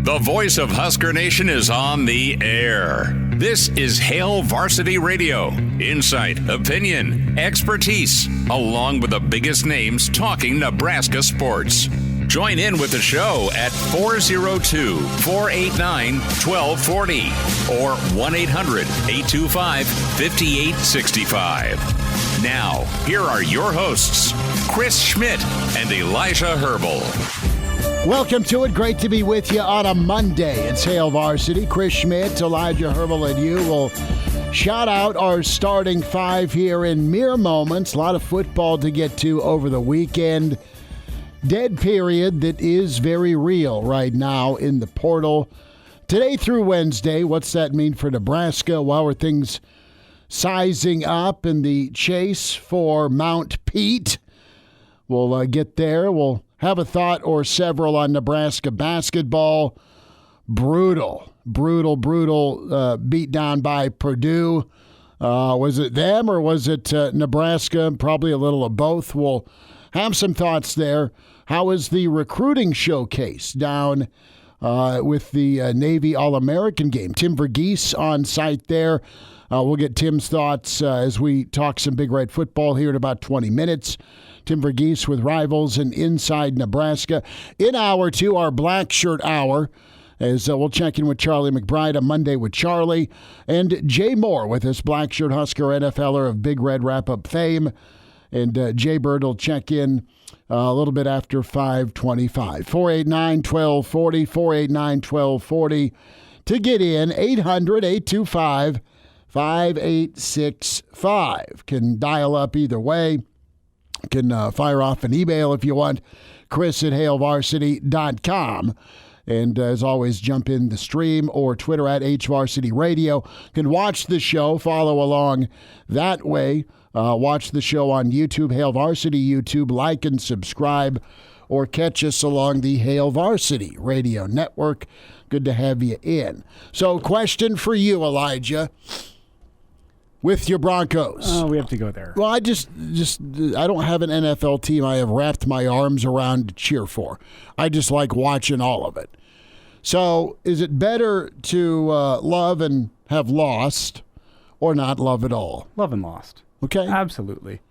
The voice of Husker Nation is on the air. This is Hail Varsity Radio. Insight, opinion, expertise, along with the biggest names talking Nebraska sports. Join in with the show at 402-489-1240 or 1-800-825-5865. Now, here are your hosts, Chris Schmidt and Elijah Herbel. Welcome to it. Great to be with you on a Monday. It's Hail Varsity. Chris Schmidt, Elijah Herbel, and you will shout out our starting five here in mere moments. A lot of football to get to over the weekend. Dead period that is very real right now in the portal. Today through Wednesday, what's that mean for Nebraska? Well, are things sizing up in the chase for Mount Pete? We'll get there. We'll have a thought or several on Nebraska basketball. Brutal beat down by Purdue. Was it them or was it Nebraska? Probably a little of both. We'll have some thoughts there. How is the recruiting showcase down with the Navy All-American game? Tim Verghese on site there. We'll get Tim's thoughts as we talk some Big Red football here in about 20 minutes. Tim Verghese with Rivals and Inside Nebraska. In hour two, our Blackshirt Hour, as we'll check in with Charlie McBride on Monday with Charlie. And Jay Moore with us, Blackshirt Husker NFLer of Big Red wrap-up fame. And Jay Bird will check in a little bit after 5:25. 489-1240, 489-1240. To get in, 800-825-5865. Can dial up either way. Can fire off an email if you want, chris@hailvarsity.com. And as always, jump in the stream or Twitter at HVarsityRadio. Can watch the show, follow along that way. Watch the show on YouTube, Hail Varsity YouTube. Like and subscribe or catch us along the Hail Varsity Radio Network. Good to have you in. So question for you, Elijah. With your Broncos. Oh, we have to go there. Well, I just I don't have an NFL team I have wrapped my arms around to cheer for. I just like watching all of it. So is it better to love and have lost or not love at all? Love and lost. Okay. Absolutely.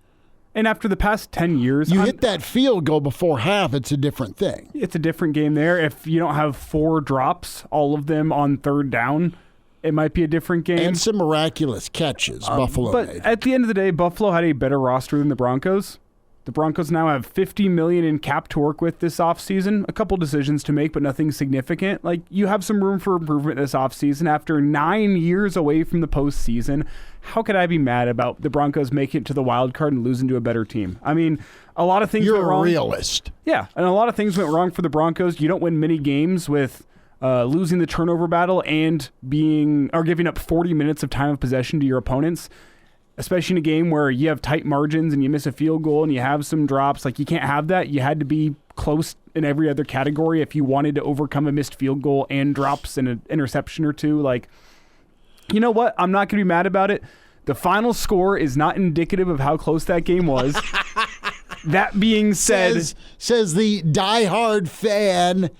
And after the past 10 years... You hit that field goal before half, it's a different thing. It's a different game there. If you don't have 4 drops, all of them on third down, it might be a different game. And some miraculous catches Buffalo but made. At the end of the day, Buffalo had a better roster than the Broncos. The Broncos now have $50 million in cap to work with this offseason. A couple decisions to make, but nothing significant. Like, you have some room for improvement this offseason. After 9 years away from the postseason, how could I be mad about the Broncos making it to the wild card and losing to a better team? I mean, a lot of things went wrong. You're a realist. Yeah, and a lot of things went wrong for the Broncos. You don't win many games with losing the turnover battle and giving up 40 minutes of time of possession to your opponents, especially in a game where you have tight margins and you miss a field goal and you have some drops. Like, you can't have that. You had to be close in every other category if you wanted to overcome a missed field goal and drops and an interception or two. Like, you know what? I'm not going to be mad about it. The final score is not indicative of how close that game was. That being said... Says the diehard fan...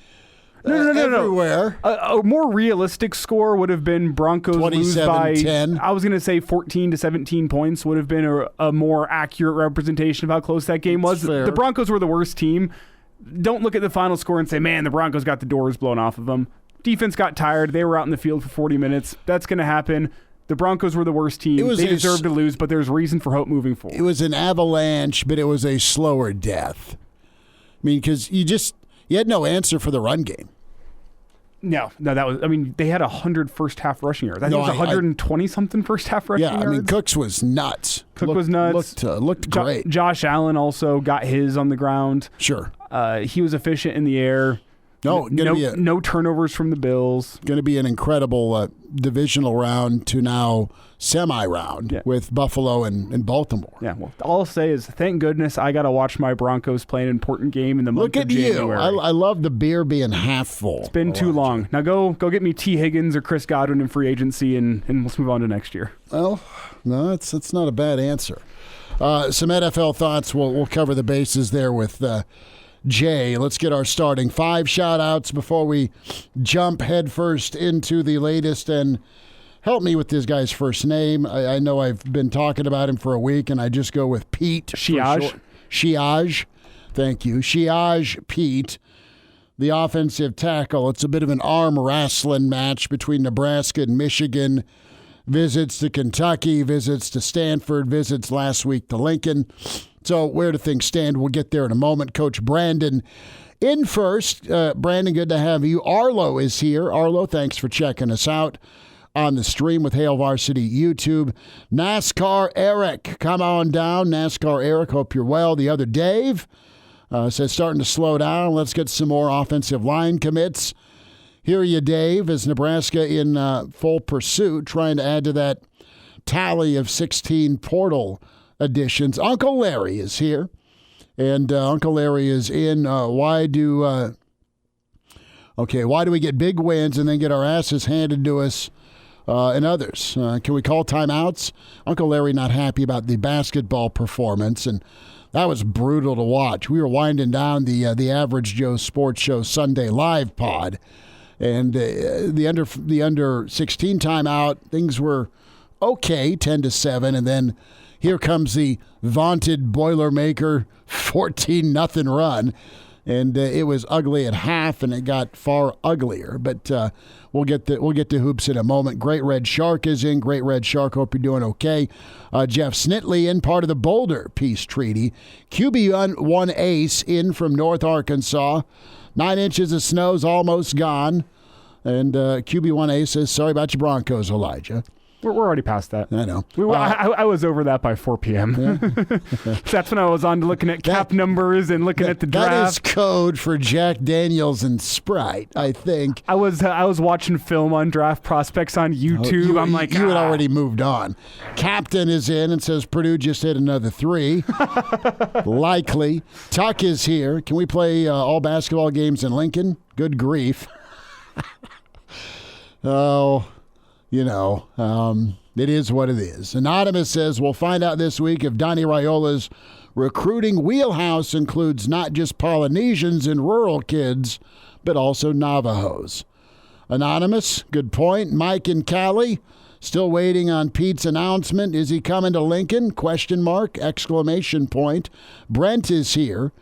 No. Everywhere. A more realistic score would have been Broncos lose by 27-10. I was going to say 14 to 17 points would have been a more accurate representation of how close that game was. Fair. The Broncos were the worst team. Don't look at the final score and say, man, the Broncos got the doors blown off of them. Defense got tired. They were out in the field for 40 minutes. That's going to happen. The Broncos were the worst team. They deserved to lose, but there's reason for hope moving forward. It was an avalanche, but it was a slower death. I mean, because you had no answer for the run game. No, that was. I mean, they had 100 first half rushing yards. I think it was 120-something first half rushing yards. Yeah, I mean, Cooks was nuts. Was nuts. Looked great. Josh Allen also got his on the ground. Sure. He was efficient in the air. No turnovers from the Bills. Going to be an incredible divisional round to now semi-round with Buffalo and Baltimore. Yeah, well, all I'll say is thank goodness I got to watch my Broncos play an important game in the month of January. Look at you. I love the beer being half full. It's been too long. Now go get me T. Higgins or Chris Godwin in free agency, and let's move on to next year. Well, no, it's not a bad answer. Some NFL thoughts. We'll cover the bases there with Jay. Let's get our starting 5 shout-outs before we jump headfirst into the latest. And help me with this guy's first name. I know I've been talking about him for a week, and I just go with Pete. Shiaj. Thank you. Shiaj Pete, the offensive tackle. It's a bit of an arm wrestling match between Nebraska and Michigan. Visits to Kentucky, visits to Stanford, visits last week to Lincoln. So where do things stand? We'll get there in a moment. Coach Brandon in first. Brandon, good to have you. Arlo is here. Arlo, thanks for checking us out on the stream with Hail Varsity YouTube. NASCAR Eric, come on down. NASCAR Eric, hope you're well. The other Dave says starting to slow down. Let's get some more offensive line commits. Hear you, Dave, is Nebraska in full pursuit, trying to add to that tally of 16 portal additions. Uncle Larry is here, and Uncle Larry is in. Why do we get big wins and then get our asses handed to us and others? Can we call timeouts? Uncle Larry not happy about the basketball performance, and that was brutal to watch. We were winding down the Average Joe Sports Show Sunday Live pod, and the under 16 timeout, things were okay, 10-7, and then here comes the vaunted Boilermaker 14-0 run, and it was ugly at half, and it got far uglier. But we'll get to hoops in a moment. Great Red Shark is in. Great Red Shark, hope you're doing okay. Jeff Snitley in, part of the Boulder Peace Treaty. QB1 Ace in from North Arkansas. 9 inches of snow's almost gone. And QB1 Ace says, sorry about your Broncos, Elijah. We're already past that. I know. I was over that by 4 p.m. Yeah. That's when I was on looking at cap numbers and looking at the draft. That is code for Jack Daniels and Sprite, I think. I was watching film on draft prospects on YouTube. I'm like, you had already moved on. Captain is in and says Purdue just hit another 3. Likely. Tuck is here. Can we play all basketball games in Lincoln? Good grief. Oh. It is what it is. Anonymous says, we'll find out this week if Donnie Raiola's recruiting wheelhouse includes not just Polynesians and rural kids, but also Navajos. Anonymous, good point. Mike and Callie, still waiting on Pete's announcement. Is he coming to Lincoln? ? Exclamation point. Brent is here.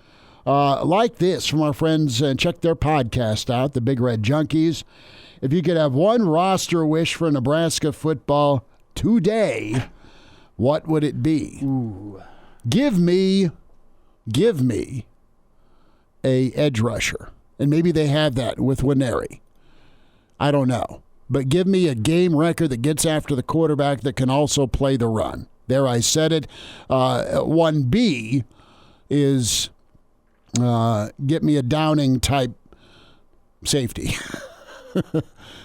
Like this from our friends, and check their podcast out, the Big Red Junkies. If you could have one roster wish for Nebraska football today, what would it be? Ooh. Give me a edge rusher. And maybe they have that with Winery. I don't know. But give me a game record that gets after the quarterback that can also play the run. There, I said it. 1B is get me a Downing-type safety.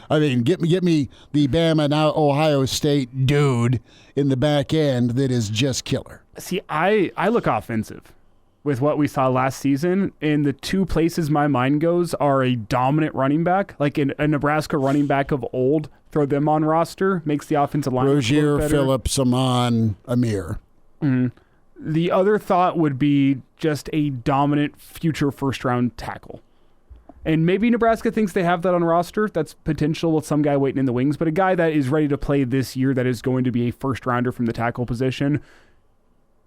I mean, get me the Bama, now Ohio State dude in the back end that is just killer. See, I look offensive with what we saw last season, and the 2 places my mind goes are a dominant running back, like a Nebraska running back of old, throw them on roster, makes the offensive line Rozier, better. Phillips, Amon, Amir. Mm-hmm. The other thought would be just a dominant future first-round tackle. And maybe Nebraska thinks they have that on roster. That's potential with some guy waiting in the wings. But a guy that is ready to play this year that is going to be a first-rounder from the tackle position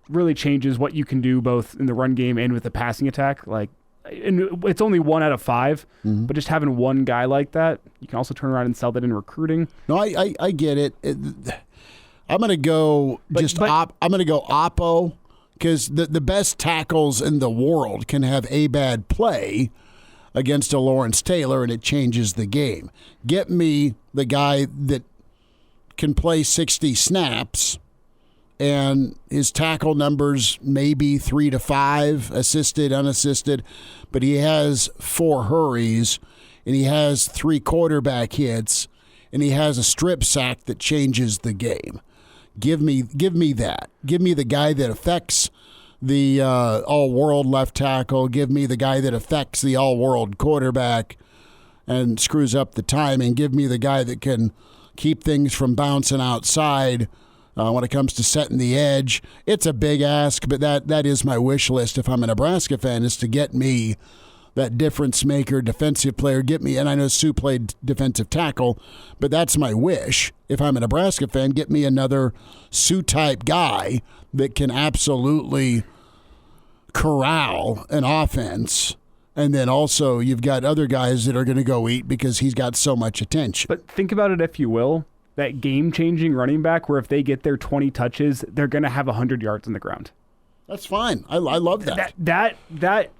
really changes what you can do both in the run game and with the passing attack. And it's only 1 out of 5, but just having one guy like that, you can also turn around and sell that in recruiting. No, I get it. I'm going to go I'm going to go Oppo, because the best tackles in the world can have a bad play against a Lawrence Taylor, and it changes the game. Get me the guy that can play 60 snaps, and his tackle numbers maybe 3 to 5, assisted, unassisted, but he has 4 hurries, and he has 3 quarterback hits, and he has a strip sack that changes the game. Give me that. Give me the guy that affects the all-world left tackle. Give me the guy that affects the all-world quarterback and screws up the timing. Give me the guy that can keep things from bouncing outside when it comes to setting the edge. It's a big ask, but that is my wish list if I'm a Nebraska fan, is to get me that difference maker, defensive player. Get me, and I know Sue played defensive tackle, but that's my wish. If I'm a Nebraska fan, get me another Sue-type guy that can absolutely corral an offense. And then also you've got other guys that are going to go eat because he's got so much attention. But think about it, if you will, that game-changing running back where if they get their 20 touches, they're going to have 100 yards on the ground. That's fine. I love that. That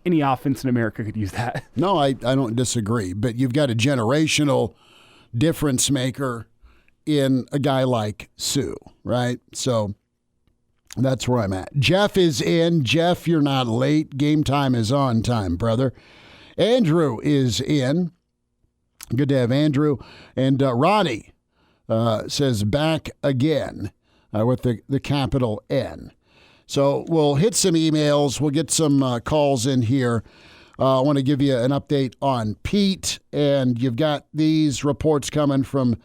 any offense in America could use that. No, I don't disagree. But you've got a generational difference maker in a guy like Sue, right? So that's where I'm at. Jeff is in. Jeff, you're not late. Game time is on time, brother. Andrew is in. Good to have Andrew. And Ronnie says back again with the capital N. So we'll hit some emails. We'll get some calls in here. I want to give you an update on Pete. And you've got these reports coming from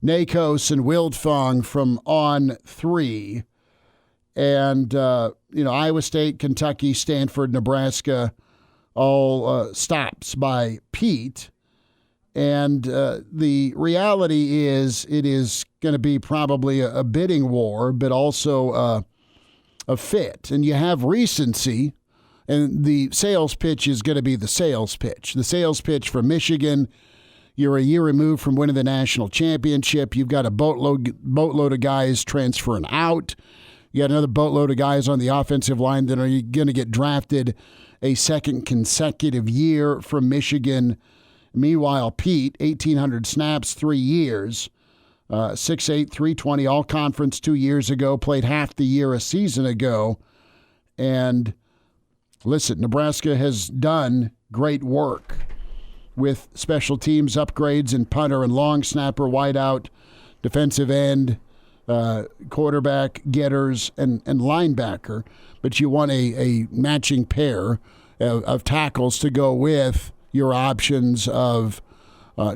Nakos and Wildfong from On 3. And, Iowa State, Kentucky, Stanford, Nebraska, all stops by Pete. And the reality is it is going to be probably a bidding war, but also a fit. And you have recency, and the sales pitch is going to be the sales pitch. The sales pitch for Michigan, you're a year removed from winning the national championship. You've got a boatload of guys transferring out. You got another boatload of guys on the offensive line that are going to get drafted a second consecutive year from Michigan. Meanwhile, Pete, 1,800 snaps, 3 years, 6'8", 320, all-conference 2 years ago, played half the year a season ago. And listen, Nebraska has done great work with special teams upgrades and punter and long snapper, wideout, defensive end, quarterback, getters, and linebacker. But you want a matching pair of tackles to go with your options of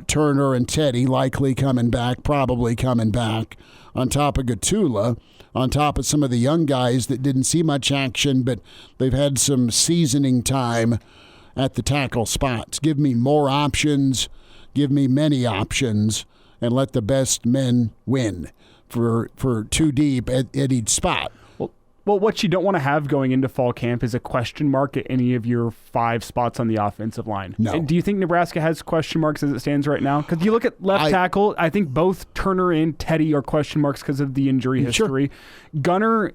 Turner and Teddy likely coming back, probably coming back, on top of Gatula, on top of some of the young guys that didn't see much action, but they've had some seasoning time at the tackle spots. Give me more options, give me many options, and let the best men win for two deep at each spot. Well, what you don't want to have going into fall camp is a question mark at any of your 5 spots on the offensive line. No. And do you think Nebraska has question marks as it stands right now? Because you look at left tackle, I think both Turner and Teddy are question marks because of the injury history. Sure. Gunner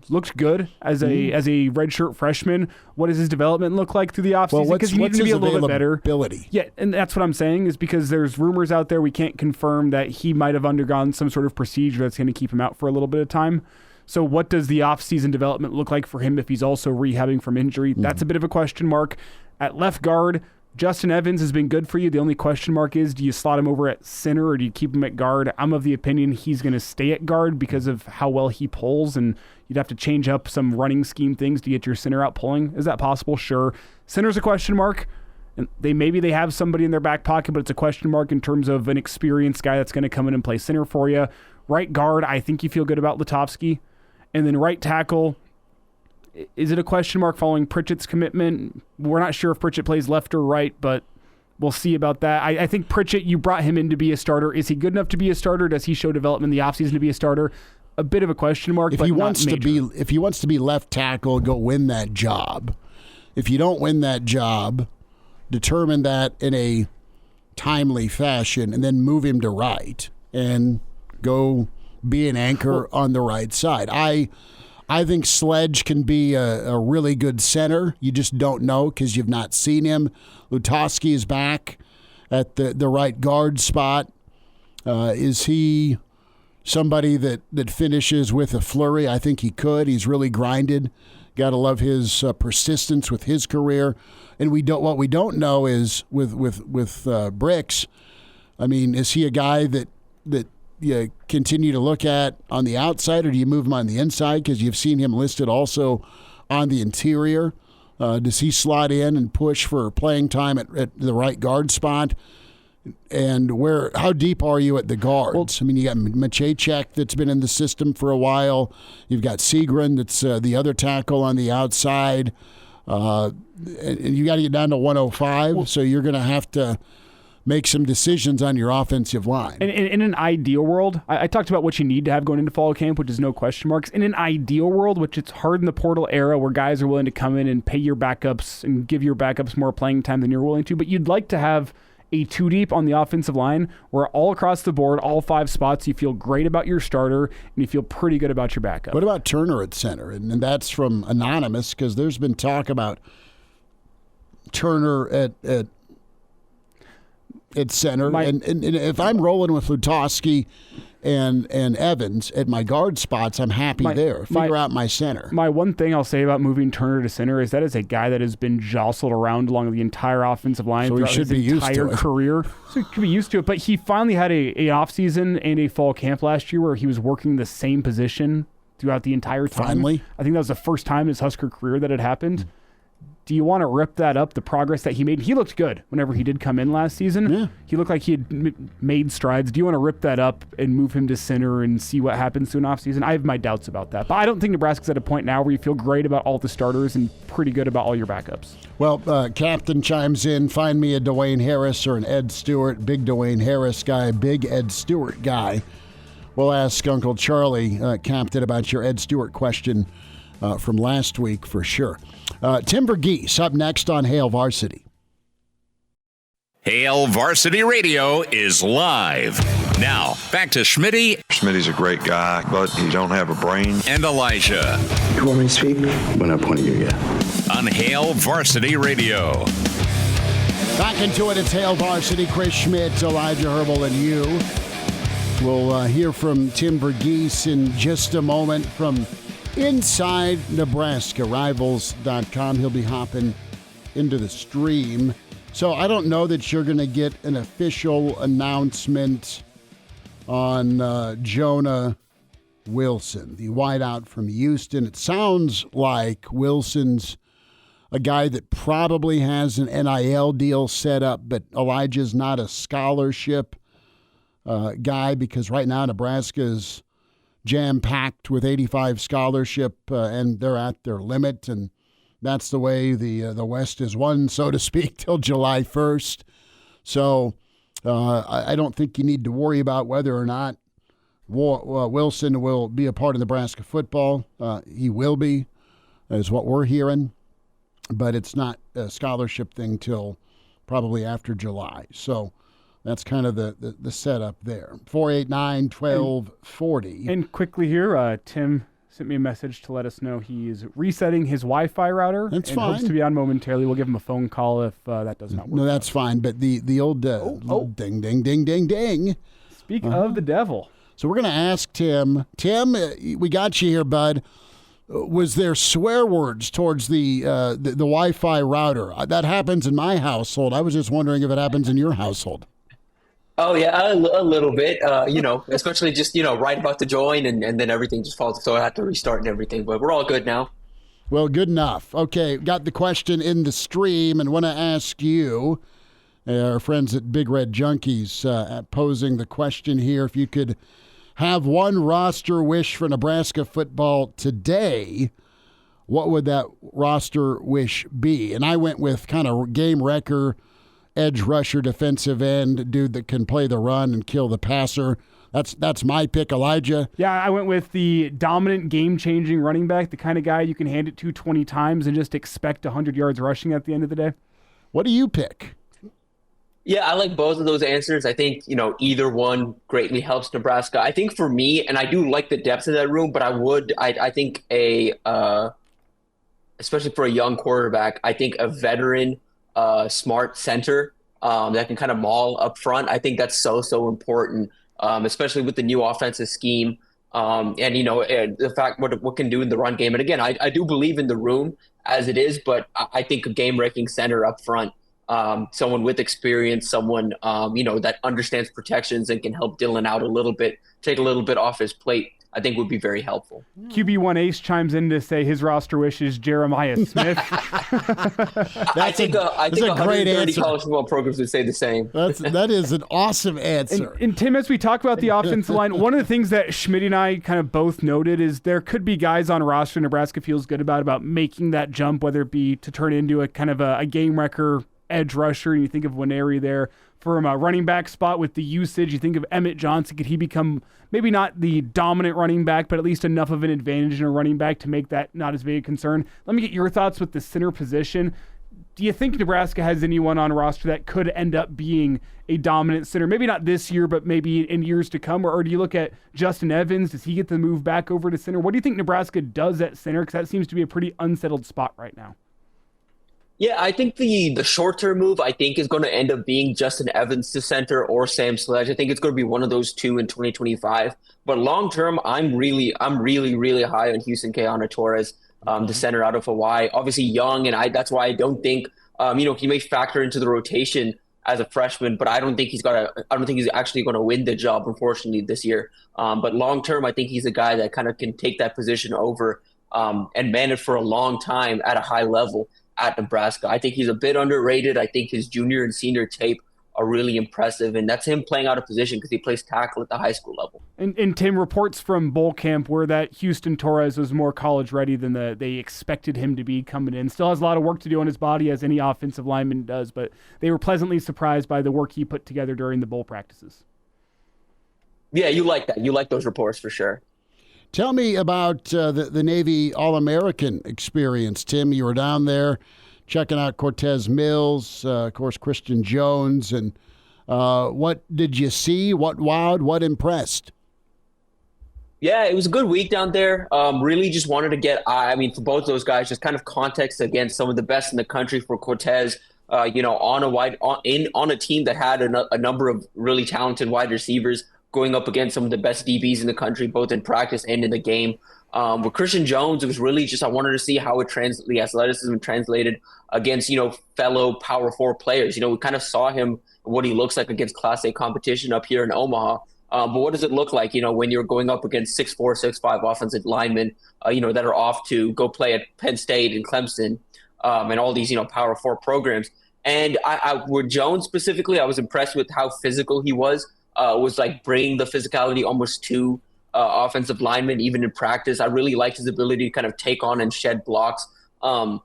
looked good as a redshirt freshman. What does his development look like through the offseason? Because he needs to be a little bit better. Yeah, and that's what I'm saying is because there's rumors out there we can't confirm that he might have undergone some sort of procedure that's going to keep him out for a little bit of time. So what does the offseason development look like for him if he's also rehabbing from injury? That's a bit of a question mark. At left guard, Justin Evans has been good for you. The only question mark is, do you slot him over at center or do you keep him at guard? I'm of the opinion he's going to stay at guard because of how well he pulls, and you'd have to change up some running scheme things to get your center out pulling. Is that possible? Sure. Center's a question mark. And maybe they have somebody in their back pocket, but it's a question mark in terms of an experienced guy that's going to come in and play center for you. Right guard, I think you feel good about Lutovsky. And then right tackle, is it a question mark following Pritchett's commitment? We're not sure if Pritchett plays left or right, but we'll see about that. I think Pritchett, you brought him in to be a starter. Is he good enough to be a starter? Does he show development in the offseason to be a starter? A bit of a question mark, if but he not wants major. if he wants to be left tackle, go win that job. If you don't win that job, determine that in a timely fashion and then move him to right and go be an anchor on the right side. I think Sledge can be a really good center. You just don't know because you've not seen him. Lutovsky is back at the right guard spot. Is he somebody that finishes with a flurry? I think he could. He's really grinded. Got to love his persistence with his career. And what we don't know is with Bricks. I mean, is he a guy that you continue to look at on the outside, or do you move him on the inside? Because you've seen him listed also on the interior. Does he slot in and push for playing time at the right guard spot? And how deep are you at the guards? I mean, you got Maciejczak that's been in the system for a while. You've got Segrin that's the other tackle on the outside. And you got to get down to 105, so you're going to have to make some decisions on your offensive line. In an ideal world, I talked about what you need to have going into fall camp, which is no question marks. In an ideal world, which it's hard in the portal era where guys are willing to come in and pay your backups and give your backups more playing time than you're willing to, but you'd like to have a two deep on the offensive line where all across the board, all 5 spots, you feel great about your starter and you feel pretty good about your backup. What about Turner at center? And that's from Anonymous, because there's been talk about Turner at center. And if I'm rolling with Lutoski and Evans at my guard spots, I'm happy there. Figure out my center. My one thing I'll say about moving Turner to center is that is a guy that has been jostled around along the entire offensive line throughout his entire career. So he could be used to it. But he finally had a offseason and a fall camp last year where he was working the same position throughout the entire time. Finally. I think that was the first time in his Husker career that it happened. Do you want to rip that up, the progress that he made? He looked good whenever he did come in last season. Yeah. He looked like he had made strides. Do you want to rip that up and move him to center and see what happens to an offseason? I have my doubts about that. But I don't think Nebraska's at a point now where you feel great about all the starters and pretty good about all your backups. Well, Captain chimes in, find me a Dwayne Harris or an Ed Stewart. Big Dwayne Harris guy, big Ed Stewart guy. We'll ask Uncle Charlie, Captain, about your Ed Stewart question from last week for sure. Tim Verghese up next on Hail Varsity. Hail Varsity Radio is live. Now, back to Schmitty. Schmitty's a great guy, but he don't have a brain. And Elijah. You want me to speak? When I point at you, yeah. On Hail Varsity Radio. Back into it, it's Hail Varsity. Chris Schmidt, Elijah Herbel, and you. We'll hear from Tim Verghese in just a moment from inside Nebraska, Rivals.com. He'll be hopping into the stream. So I don't know that you're going to get an official announcement on Jonah Wilson, the wideout from Houston. It sounds like Wilson's a guy that probably has an NIL deal set up, but Elijah's not a scholarship guy because right now Nebraska's jam-packed with 85 scholarship, and they're at their limit, and that's the way the West is won, so to speak, till July 1st. So I don't think you need to worry about whether or not Wilson will be a part of Nebraska football. He will be, is what we're hearing, but it's not a scholarship thing till probably after July. So that's kind of the setup there. 489-1240. And quickly here, Tim sent me a message to let us know he is resetting his Wi-Fi router. That's and fine. Hopes to be on momentarily. We'll give him a phone call if that does not work. No, that's fine. But the old ding, ding, ding, ding, ding. Speak of the devil. So we're going to ask Tim. Tim, we got you here, bud. Was there swear words towards the Wi-Fi router? That happens in my household. I was just wondering if it happens in your household. Oh, yeah, a little bit, especially just, right about to join and then everything just falls. So I had to restart and everything, but we're all good now. Well, good enough. Okay, got the question in the stream and want to ask you, our friends at Big Red Junkies, posing the question here. If you could have one roster wish for Nebraska football today, what would that roster wish be? And I went with kind of game wrecker, edge rusher, defensive end, dude that can play the run and kill the passer. That's my pick, Elijah. Yeah, I went with the dominant, game-changing running back, the kind of guy you can hand it to 20 times and just expect 100 yards rushing at the end of the day. What do you pick? Yeah, I like both of those answers. I think, either one greatly helps Nebraska. I think for me, and I do like the depth of that room, but I think especially for a young quarterback, I think a veteran, smart center that can kind of maul up front. I think that's so important, especially with the new offensive scheme and the fact what can do in the run game. And again, I do believe in the room as it is, but I think a game-wrecking center up front, someone with experience, someone that understands protections and can help Dylan out a little bit, take a little bit off his plate. I think would be very helpful. QB1 Ace chimes in to say his roster wish is Jeremiah Smith. I think a great 130 answer. college football programs would say the same. That is an awesome answer. And Tim, as we talk about the offensive line, one of the things that Schmidt and I kind of both noted is there could be guys on roster Nebraska feels good about making that jump, whether it be to turn into a kind of a game wrecker edge rusher, and you think of Winery there. From a running back spot with the usage, you think of Emmett Johnson. Could he become maybe not the dominant running back, but at least enough of an advantage in a running back to make that not as big a concern? Let me get your thoughts with the center position. Do you think Nebraska has anyone on roster that could end up being a dominant center? Maybe not this year, but maybe in years to come. Or do you look at Justin Evans? Does he get the move back over to center? What do you think Nebraska does at center? Because that seems to be a pretty unsettled spot right now. Yeah, I think the short-term move, I think, is going to end up being Justin Evans to center or Sam Sledge. I think it's going to be one of those two in 2025. But long-term, I'm really high on Houston Keanu Torres, the center out of Hawaii. Obviously young, and that's why I don't think, he may factor into the rotation as a freshman, but I don't think he's actually going to win the job, unfortunately, this year. But long-term, I think he's a guy that kind of can take that position over and man it for a long time at a high level at Nebraska. I think he's a bit underrated. I think his junior and senior tape are really impressive, and that's him playing out of position because he plays tackle at the high school level. And Tim, reports from bowl camp were that Houston Torres was more college ready than they expected him to be coming in. Still has a lot of work to do on his body, as any offensive lineman does, but they were pleasantly surprised by the work he put together during the bowl practices. Yeah, you like that. You like those reports for sure. Tell me about the Navy All-American experience, Tim. You were down there checking out Cortez Mills, of course, Christian Jones. And what did you see? What wowed? What impressed? Yeah, it was a good week down there. Really just wanted to get, for both those guys, just kind of context against some of the best in the country for Cortez, on a team that had a number of really talented wide receivers going up against some of the best DBs in the country, both in practice and in the game. With Christian Jones, it was really just, I wanted to see how the athleticism translated against, fellow Power 4 players. We kind of saw him, what he looks like against Class A competition up here in Omaha. But what does it look like, when you're going up against 6'4", 6'5" offensive linemen, that are off to go play at Penn State and Clemson, and all these, Power 4 programs. And with Jones specifically, I was impressed with how physical he was like bringing the physicality almost to offensive linemen, even in practice. I really liked his ability to kind of take on and shed blocks. And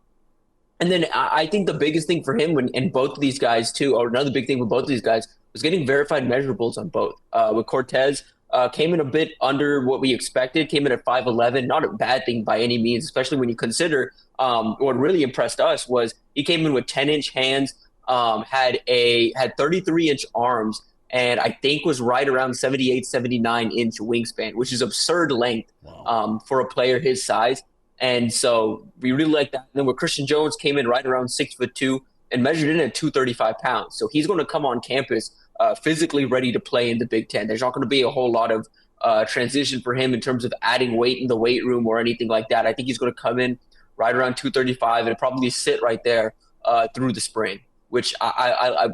then I think the biggest thing for him and both of these guys too, or another big thing with both of these guys, was getting verified measurables on both. With Cortez, came in a bit under what we expected, came in at 5'11", not a bad thing by any means, especially when you consider what really impressed us was he came in with 10-inch hands, had 33-inch arms, and I think was right around 78, 79-inch wingspan, which is absurd length for a player his size. And so we really like that. And then with Christian Jones came in right around 6'2" and measured in at 235 pounds. So he's going to come on campus physically ready to play in the Big Ten. There's not going to be a whole lot of transition for him in terms of adding weight in the weight room or anything like that. I think he's going to come in right around 235 and probably sit right there through the spring, which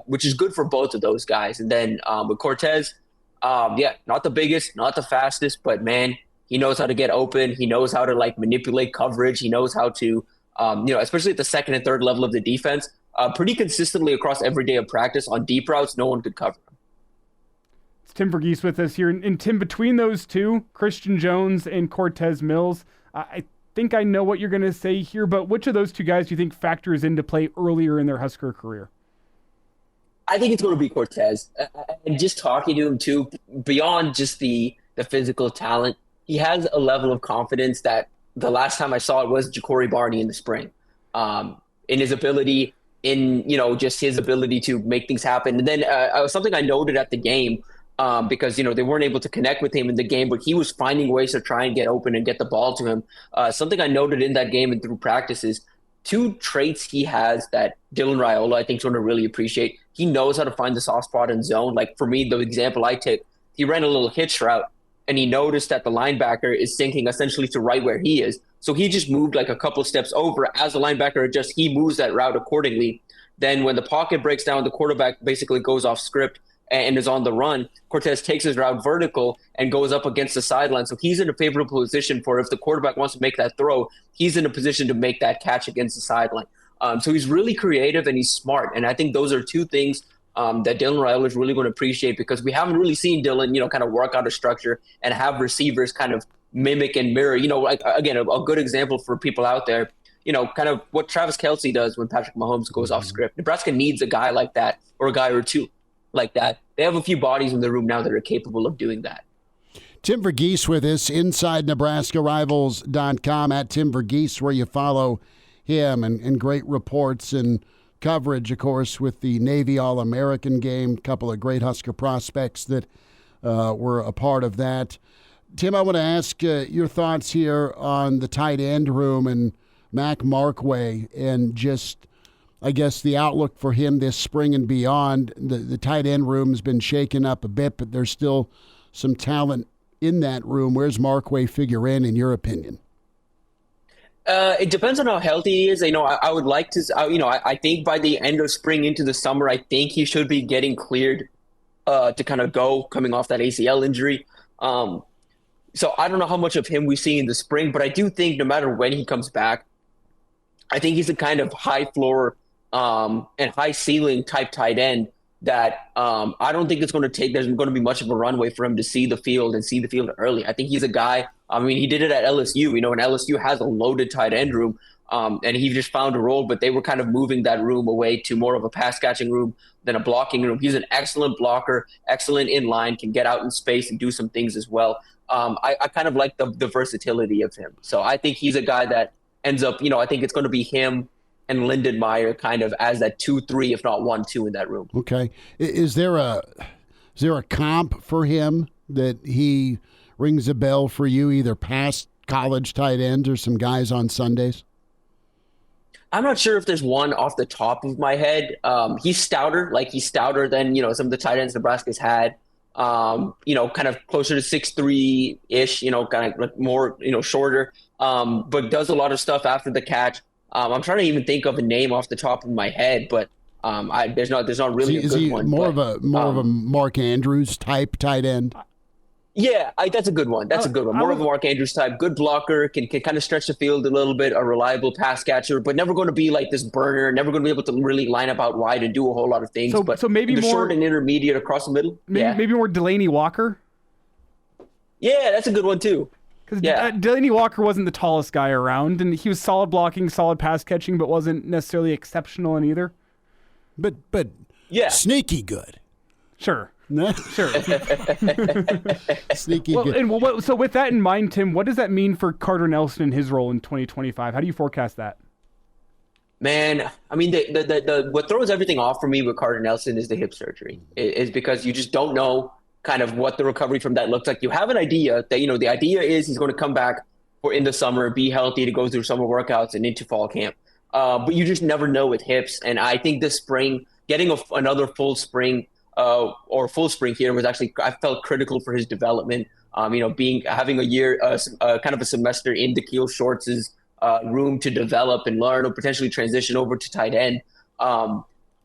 which is good for both of those guys. And then with Cortez, not the biggest, not the fastest, but man, he knows how to get open. He knows how to manipulate coverage. He knows how to, especially at the second and third level of the defense, pretty consistently across every day of practice on deep routes, no one could cover him. It's Tim Verghese with us here. And Tim, between those two, Christian Jones and Cortez Mills, I think I know what you're going to say here, but which of those two guys do you think factors into play earlier in their Husker career? I think it's going to be Cortez. And just talking to him too, beyond just the physical talent, he has a level of confidence that the last time I saw it was Ja'Cory Barney in the spring, in his ability, just his ability to make things happen. And then something I noted at the game, because, they weren't able to connect with him in the game, but he was finding ways to try and get open and get the ball to him. Something I noted in that game and through practices, two traits he has that Dylan Raiola, I think, is going to really appreciate. He knows how to find the soft spot in zone. Like for me, the example I take, he ran a little hitch route and he noticed that the linebacker is sinking essentially to right where he is. So he just moved a couple steps over. As the linebacker adjusts, he moves that route accordingly. Then when the pocket breaks down, the quarterback basically goes off script and is on the run, Cortez takes his route vertical and goes up against the sideline. So he's in a favorable position for if the quarterback wants to make that throw, he's in a position to make that catch against the sideline. So he's really creative and he's smart. And I think those are two things that Dylan Raiola is really going to appreciate, because we haven't really seen Dylan, kind of work out a structure and have receivers kind of mimic and mirror. Like, again, a good example for people out there, kind of what Travis Kelce does when Patrick Mahomes goes off script. Nebraska needs a guy like that, or a guy or two like that. They have a few bodies in the room now that are capable of doing that. Tim Verghese with us, inside NebraskaRivals.com, at Tim Verghese, where you follow him, and great reports and coverage, of course, with the Navy All-American game. A couple of great Husker prospects that were a part of that. Tim, I want to ask your thoughts here on the tight end room and Mac Markway, and just, I guess, the outlook for him this spring and beyond. The tight end room has been shaken up a bit, but there's still some talent in that room. Where's Markway figure in your opinion? It depends on how healthy he is. I would like to, I think by the end of spring into the summer, I think he should be getting cleared to kind of go, coming off that ACL injury. So I don't know how much of him we see in the spring, but I do think no matter when he comes back, I think he's a kind of high floor and high ceiling type tight end that I don't think there's going to be much of a runway for him to see the field early. I think he's a guy, he did it at LSU, and LSU has a loaded tight end room, and he just found a role, but they were kind of moving that room away to more of a pass catching room than a blocking room. He's an excellent blocker, excellent in line, can get out in space and do some things as well. I kind of like the versatility of him. So I think he's a guy that ends up, I think it's going to be him and Lindenmeyer kind of as that 2-3, if not 1-2 in that room. Okay. Is there a comp for him that he rings a bell for you, either past college tight ends or some guys on Sundays? I'm not sure if there's one off the top of my head. He's stouter than, some of the tight ends Nebraska's had. Kind of closer to 6'3"-ish, kind of like more, shorter, but does a lot of stuff after the catch. I'm trying to even think of a name off the top of my head, but there's not really a good one. More of a Mark Andrews type tight end? Yeah, that's a good one. That's a good one. More of a Mark Andrews type, good blocker, can kind of stretch the field a little bit, a reliable pass catcher, but never going to be like this burner, never going to be able to really line up out wide and do a whole lot of things. So maybe more short and intermediate across the middle. Maybe more Delaney Walker. Yeah, that's a good one too. Because Delaney Walker wasn't the tallest guy around, and he was solid blocking, solid pass catching, but wasn't necessarily exceptional in either. But sneaky good. Sure. Sure. Sneaky good. So with that in mind, Tim, what does that mean for Carter Nelson and his role in 2025? How do you forecast that? Man, the what throws everything off for me with Carter Nelson is the hip surgery. Is because you just don't know kind of what the recovery from that looks like. You have an idea that, the idea is he's going to come back in the summer, be healthy to go through summer workouts and into fall camp. But you just never know with hips. And I think this spring, getting another full spring or full spring here was actually, I felt critical for his development. Having a year, kind of a semester in Da'Keil Shorts' room to develop and learn or potentially transition over to tight end.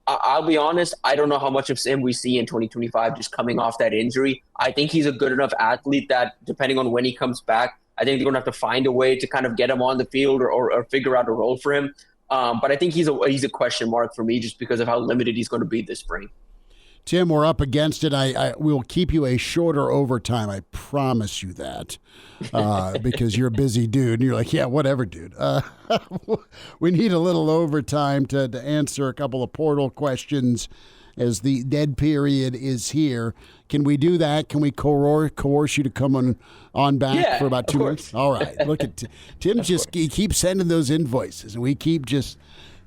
I'll be honest, I don't know how much of him we see in 2025 just coming off that injury. I think he's a good enough athlete that depending on when he comes back, I think they're going to have to find a way to kind of get him on the field or figure out a role for him. But I think he's a question mark for me just because of how limited he's going to be this spring. Tim, we're up against it. I will keep you a shorter overtime. I promise you that, because you're a busy dude. And you're like, yeah, whatever, dude. We need a little overtime to answer a couple of portal questions as the dead period is here. Can we do that? Can we coerce you to come on back for about 2 minutes? All right. Look at Tim. He keeps sending those invoices, and we keep just.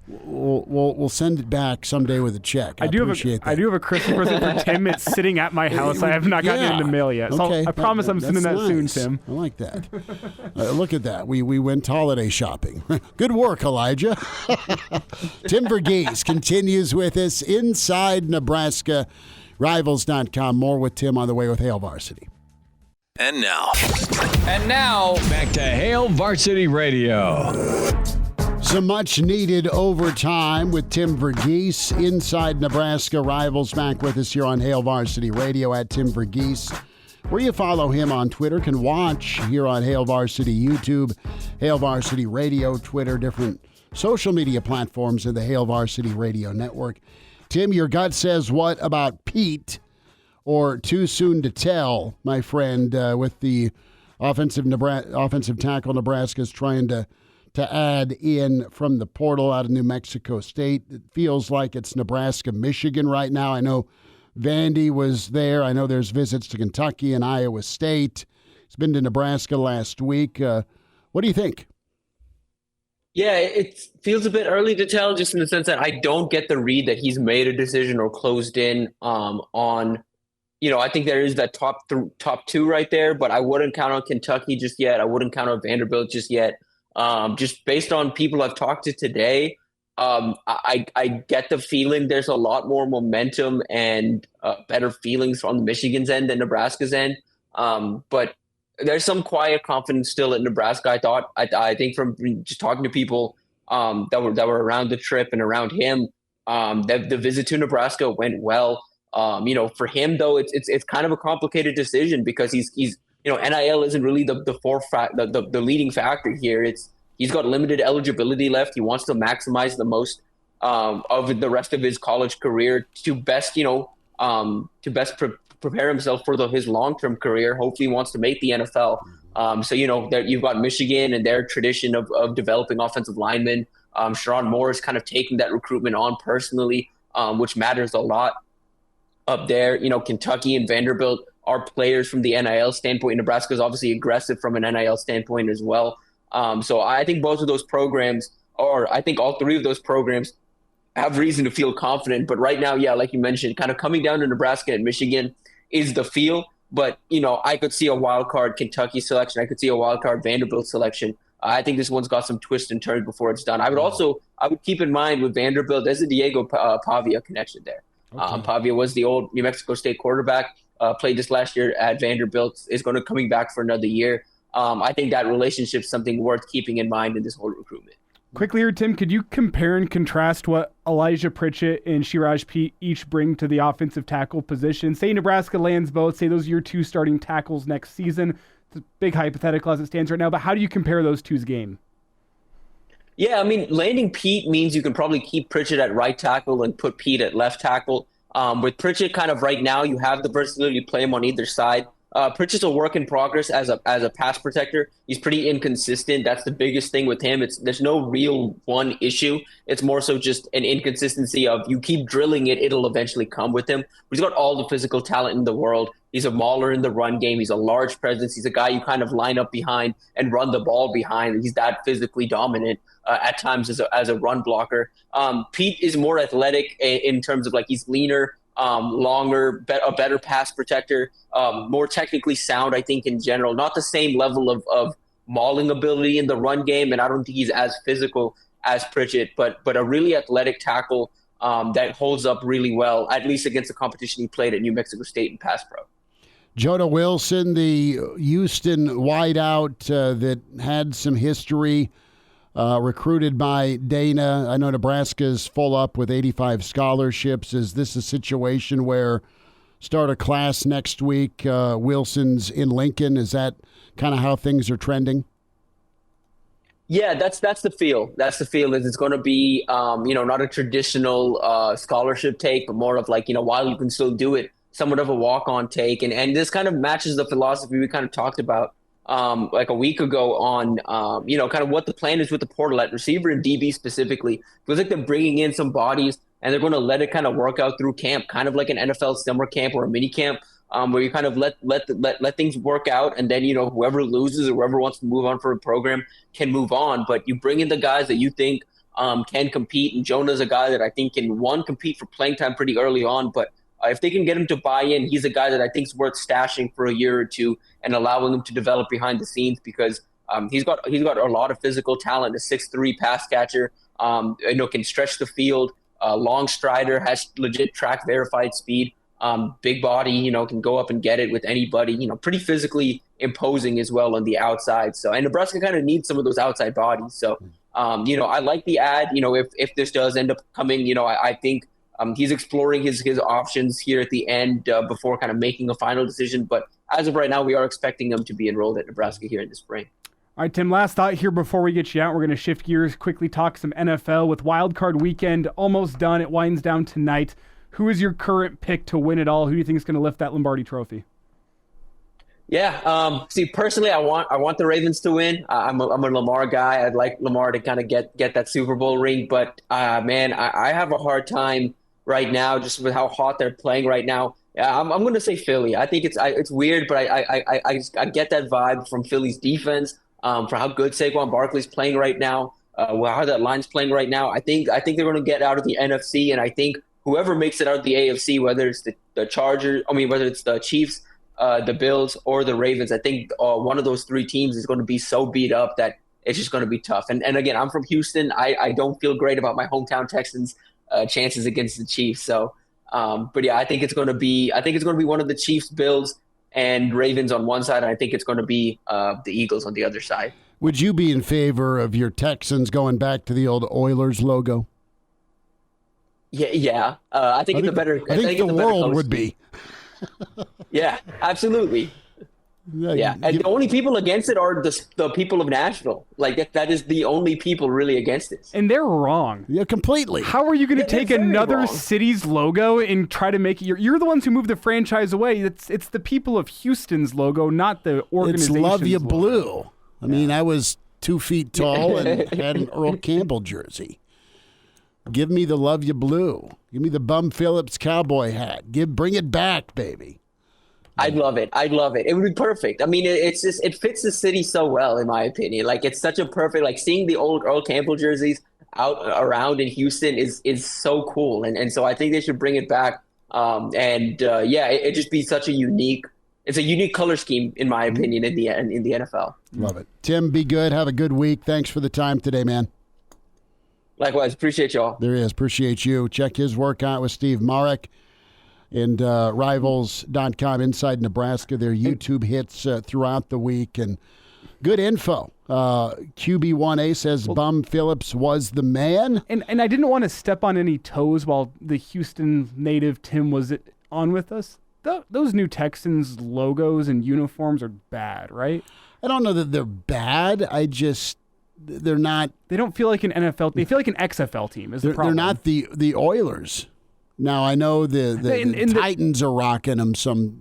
We'll send it back someday with a check. I do have a Christmas present for Tim. It's sitting at my house. I have not gotten it in the mail yet. So I promise I'm sending that soon, Tim. I like that. Look at that. We went holiday shopping. Good work, Elijah. Tim Verghese continues with us inside Nebraska. Rivals.com. More with Tim on the way with Hail Varsity. And now, back to Hail Varsity Radio. Some much-needed overtime with Tim Verghese, Inside Nebraska Rivals, back with us here on Hail Varsity Radio at Tim Verghese. Where you follow him on Twitter, can watch here on Hail Varsity YouTube, Hail Varsity Radio, Twitter, different social media platforms in the Hail Varsity Radio Network. Tim, your gut says what about Pete, or too soon to tell, my friend, with the offensive tackle Nebraska's trying to add in from the portal out of New Mexico State. It feels like it's Nebraska, Michigan right now. I know Vandy was there. I know there's visits to Kentucky and Iowa State. He's been to Nebraska last week. What do you think? Yeah, it feels a bit early to tell, just in the sense that I don't get the read that he's made a decision or closed in on, I think there is that top two right there, but I wouldn't count on Kentucky just yet. I wouldn't count on Vanderbilt just yet. Just based on people I've talked to today, I get the feeling there's a lot more momentum and better feelings on Michigan's end than Nebraska's end. But there's some quiet confidence still at Nebraska. I think from just talking to people that were around the trip and around him, that the visit to Nebraska went well. For him though, it's kind of a complicated decision because he's NIL isn't really the leading factor here. He's got limited eligibility left. He wants to maximize the most of the rest of his college career to best prepare himself for his long-term career. Hopefully he wants to make the NFL. You've got Michigan and their tradition of developing offensive linemen. Sharon Moore is kind of taking that recruitment on personally, which matters a lot up there. Kentucky and Vanderbilt are players from the NIL standpoint. Nebraska is obviously aggressive from an NIL standpoint as well. So I think both of those programs, or I think all three of those programs, have reason to feel confident. But right now, yeah, like you mentioned, kind of coming down to Nebraska and Michigan is the feel. But, I could see a wild card Kentucky selection. I could see a wild card Vanderbilt selection. I think this one's got some twists and turns before it's done. I would keep in mind with Vanderbilt, there's a Diego Pavia connection there. Okay. Pavia was the old New Mexico State quarterback, played this last year at Vanderbilt, is going to coming back for another year. I think that relationship is something worth keeping in mind in this whole recruitment. Quickly here, Tim, could you compare and contrast what Elijah Pritchett and Shiraj Pete each bring to the offensive tackle position? Say Nebraska lands both, say those are your two starting tackles next season. It's a big hypothetical as it stands right now, but how do you compare those two's game? Yeah, landing Pete means you can probably keep Pritchett at right tackle and put Pete at left tackle. With Pritchett kind of right now, you have the versatility to play him on either side. Pritchett's a work in progress as a pass protector. He's pretty inconsistent. That's the biggest thing with him. There's no real one issue. It's more so just an inconsistency of you keep drilling it, it'll eventually come with him. He's got all the physical talent in the world. He's a mauler in the run game. He's a large presence. He's a guy you kind of line up behind and run the ball behind. He's that physically dominant at times as a run blocker. Pete is more athletic in terms of he's leaner, longer, a better pass protector, more technically sound, I think, in general. Not the same level of mauling ability in the run game, and I don't think he's as physical as Pritchett, but a really athletic tackle that holds up really well, at least against the competition he played at New Mexico State in pass pro. Jonah Wilson, the Houston wideout that had some history, recruited by Dana. I know Nebraska's full up with 85 scholarships. Is this a situation where start a class next week, Wilson's in Lincoln? Is that kind of how things are trending? Yeah, that's the feel. That's the feel is it's going to be, not a traditional scholarship take, but more of while you can still do it, somewhat of a walk-on take. And this kind of matches the philosophy we kind of talked about a week ago on, kind of what the plan is with the portal at receiver and DB specifically. It feels like they're bringing in some bodies and they're going to let it kind of work out through camp, kind of like an NFL summer camp or a mini camp, where you kind of let things work out. And then, whoever loses or whoever wants to move on for a program can move on. But you bring in the guys that you think can compete. And Jonah's a guy that I think can, compete for playing time pretty early on, but if they can get him to buy in, he's a guy that I think is worth stashing for a year or two and allowing him to develop behind the scenes because he's got a lot of physical talent. A 6'3" pass catcher, can stretch the field. Long strider, has legit track verified speed. Big body, can go up and get it with anybody. Pretty physically imposing as well on the outside. So, and Nebraska kind of needs some of those outside bodies. So, I like the ad. If this does end up coming, I think he's exploring his options here at the end before kind of making a final decision. But as of right now, we are expecting him to be enrolled at Nebraska here in the spring. All right, Tim, last thought here before we get you out. We're going to shift gears, quickly talk some NFL with Wild Card Weekend almost done. It winds down tonight. Who is your current pick to win it all? Who do you think is going to lift that Lombardi Trophy? Yeah. Personally, I want the Ravens to win. I'm a Lamar guy. I'd like Lamar to kind of get that Super Bowl ring. But man, I have a hard time right now just with how hot they're playing right now. I'm going to say Philly. I think it's weird, but I get that vibe from Philly's defense. For how good Saquon Barkley's playing right now, how that line's playing right now. I think they're going to get out of the NFC, and I think whoever makes it out of the AFC, whether it's the Chargers, whether it's the Chiefs, the Bills, or the Ravens, I think one of those three teams is going to be so beat up that it's just going to be tough. And again, I'm from Houston. I don't feel great about my hometown Texans' chances against the Chiefs. So, but yeah, I think it's going to be one of the Chiefs, Bills, and Ravens on one side, and I think it's going to be the Eagles on the other side. Would you be in favor of your Texans going back to the old Oilers logo? Yeah. I think it's a better. I think the world would be. Yeah, absolutely. Yeah, and the only people against it are the people of Nashville. Like that is the only people really against it. And they're wrong. Yeah, completely. How are you going to take another city's logo and try to make it? You're the ones who moved the franchise away. It's the people of Houston's logo, not the organization's It's Love You logo. Blue. I mean, I was 2 feet tall and had an Earl Campbell jersey. Give me the Love You Blue. Give me the Bum Phillips cowboy hat. Bring it back, baby. I'd love it. It would be perfect. I mean, it fits the city so well, in my opinion. Like, it's such a perfect, like, seeing the old Earl Campbell jerseys out around in Houston is so cool. And so I think they should bring it back. It'd just be such a unique color scheme, in my opinion, in the NFL. Love it. Tim, be good. Have a good week. Thanks for the time today, man. Likewise. Appreciate y'all. There is. Appreciate you. Check his work out with Steve Marek and Rivals.com Inside Nebraska. Their YouTube hits throughout the week. And good info. QB1A says Bum Phillips was the man. And I didn't want to step on any toes while the Houston native Tim was on with us. Those new Texans logos and uniforms are bad, right? I don't know that they're bad. They're not. They don't feel like an NFL. They feel like an XFL team. Is the problem? They're not the Oilers. Now I know the Titans are rocking them.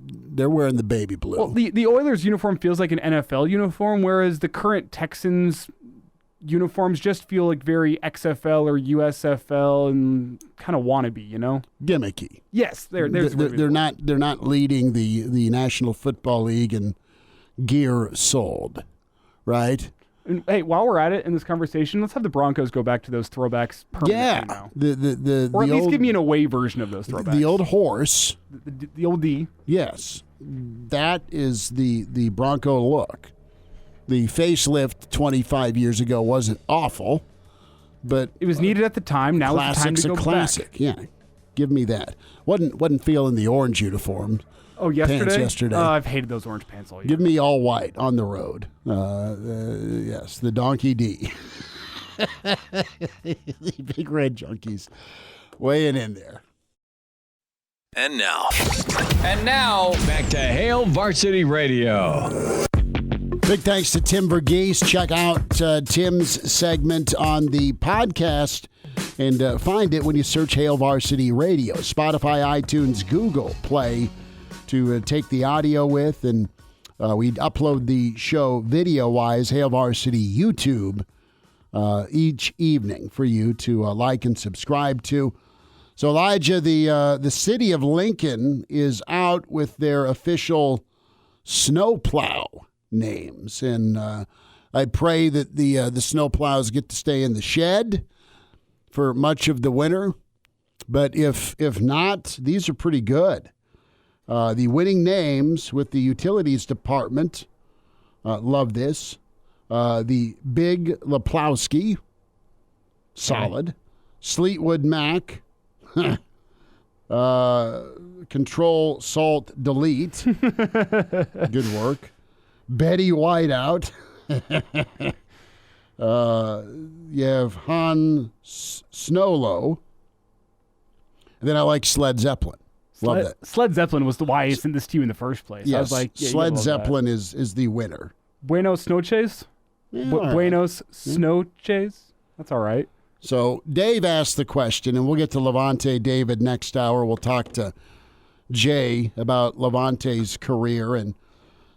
They're wearing the baby blue. Well, the Oilers uniform feels like an NFL uniform, whereas the current Texans uniforms just feel like very XFL or USFL and kind of wannabe, Gimmicky. Yes, they're not leading the National Football League in gear sold, right? And, hey, while we're at it in this conversation, let's have the Broncos go back to those throwbacks permanently now. Or at least give me an away version of those throwbacks. The old horse. The old D. Yes. That is the Bronco look. The facelift 25 years ago wasn't awful, but it was needed at the time. Now it's time to go classic. Back. Yeah. Give me that. Wasn't feeling the orange uniform. Oh, yesterday? Pants yesterday. I've hated those orange pants all year. Give me all white on the road. Yes, the Donkey D. The big red junkies weighing in there. And now, back to Hail Varsity Radio. Big thanks to Tim Verghese. Check out Tim's segment on the podcast and find it when you search Hail Varsity Radio. Spotify, iTunes, Google Play to take the audio with, and we upload the show video-wise, Hail Varsity YouTube, each evening for you to like and subscribe to. So, Elijah, the city of Lincoln is out with their official snowplow names, and I pray that the snowplows get to stay in the shed for much of the winter. But if not, these are pretty good. The winning names with the utilities department, love this. The Big Leplowski, solid. Sleetwood Mac, Control Salt Delete, good work. Betty Whiteout, You have Han Snowlo. And then I like Sled Zeppelin. Love that. Sled Zeppelin was why I sent this to you in the first place. Yes, I was like, Sled Zeppelin is the winner. Buenos Noches? Yeah, all right. Buenos Noches? That's all right. So Dave asked the question, and we'll get to Levante David next hour. We'll talk to Jay about Levante's career. And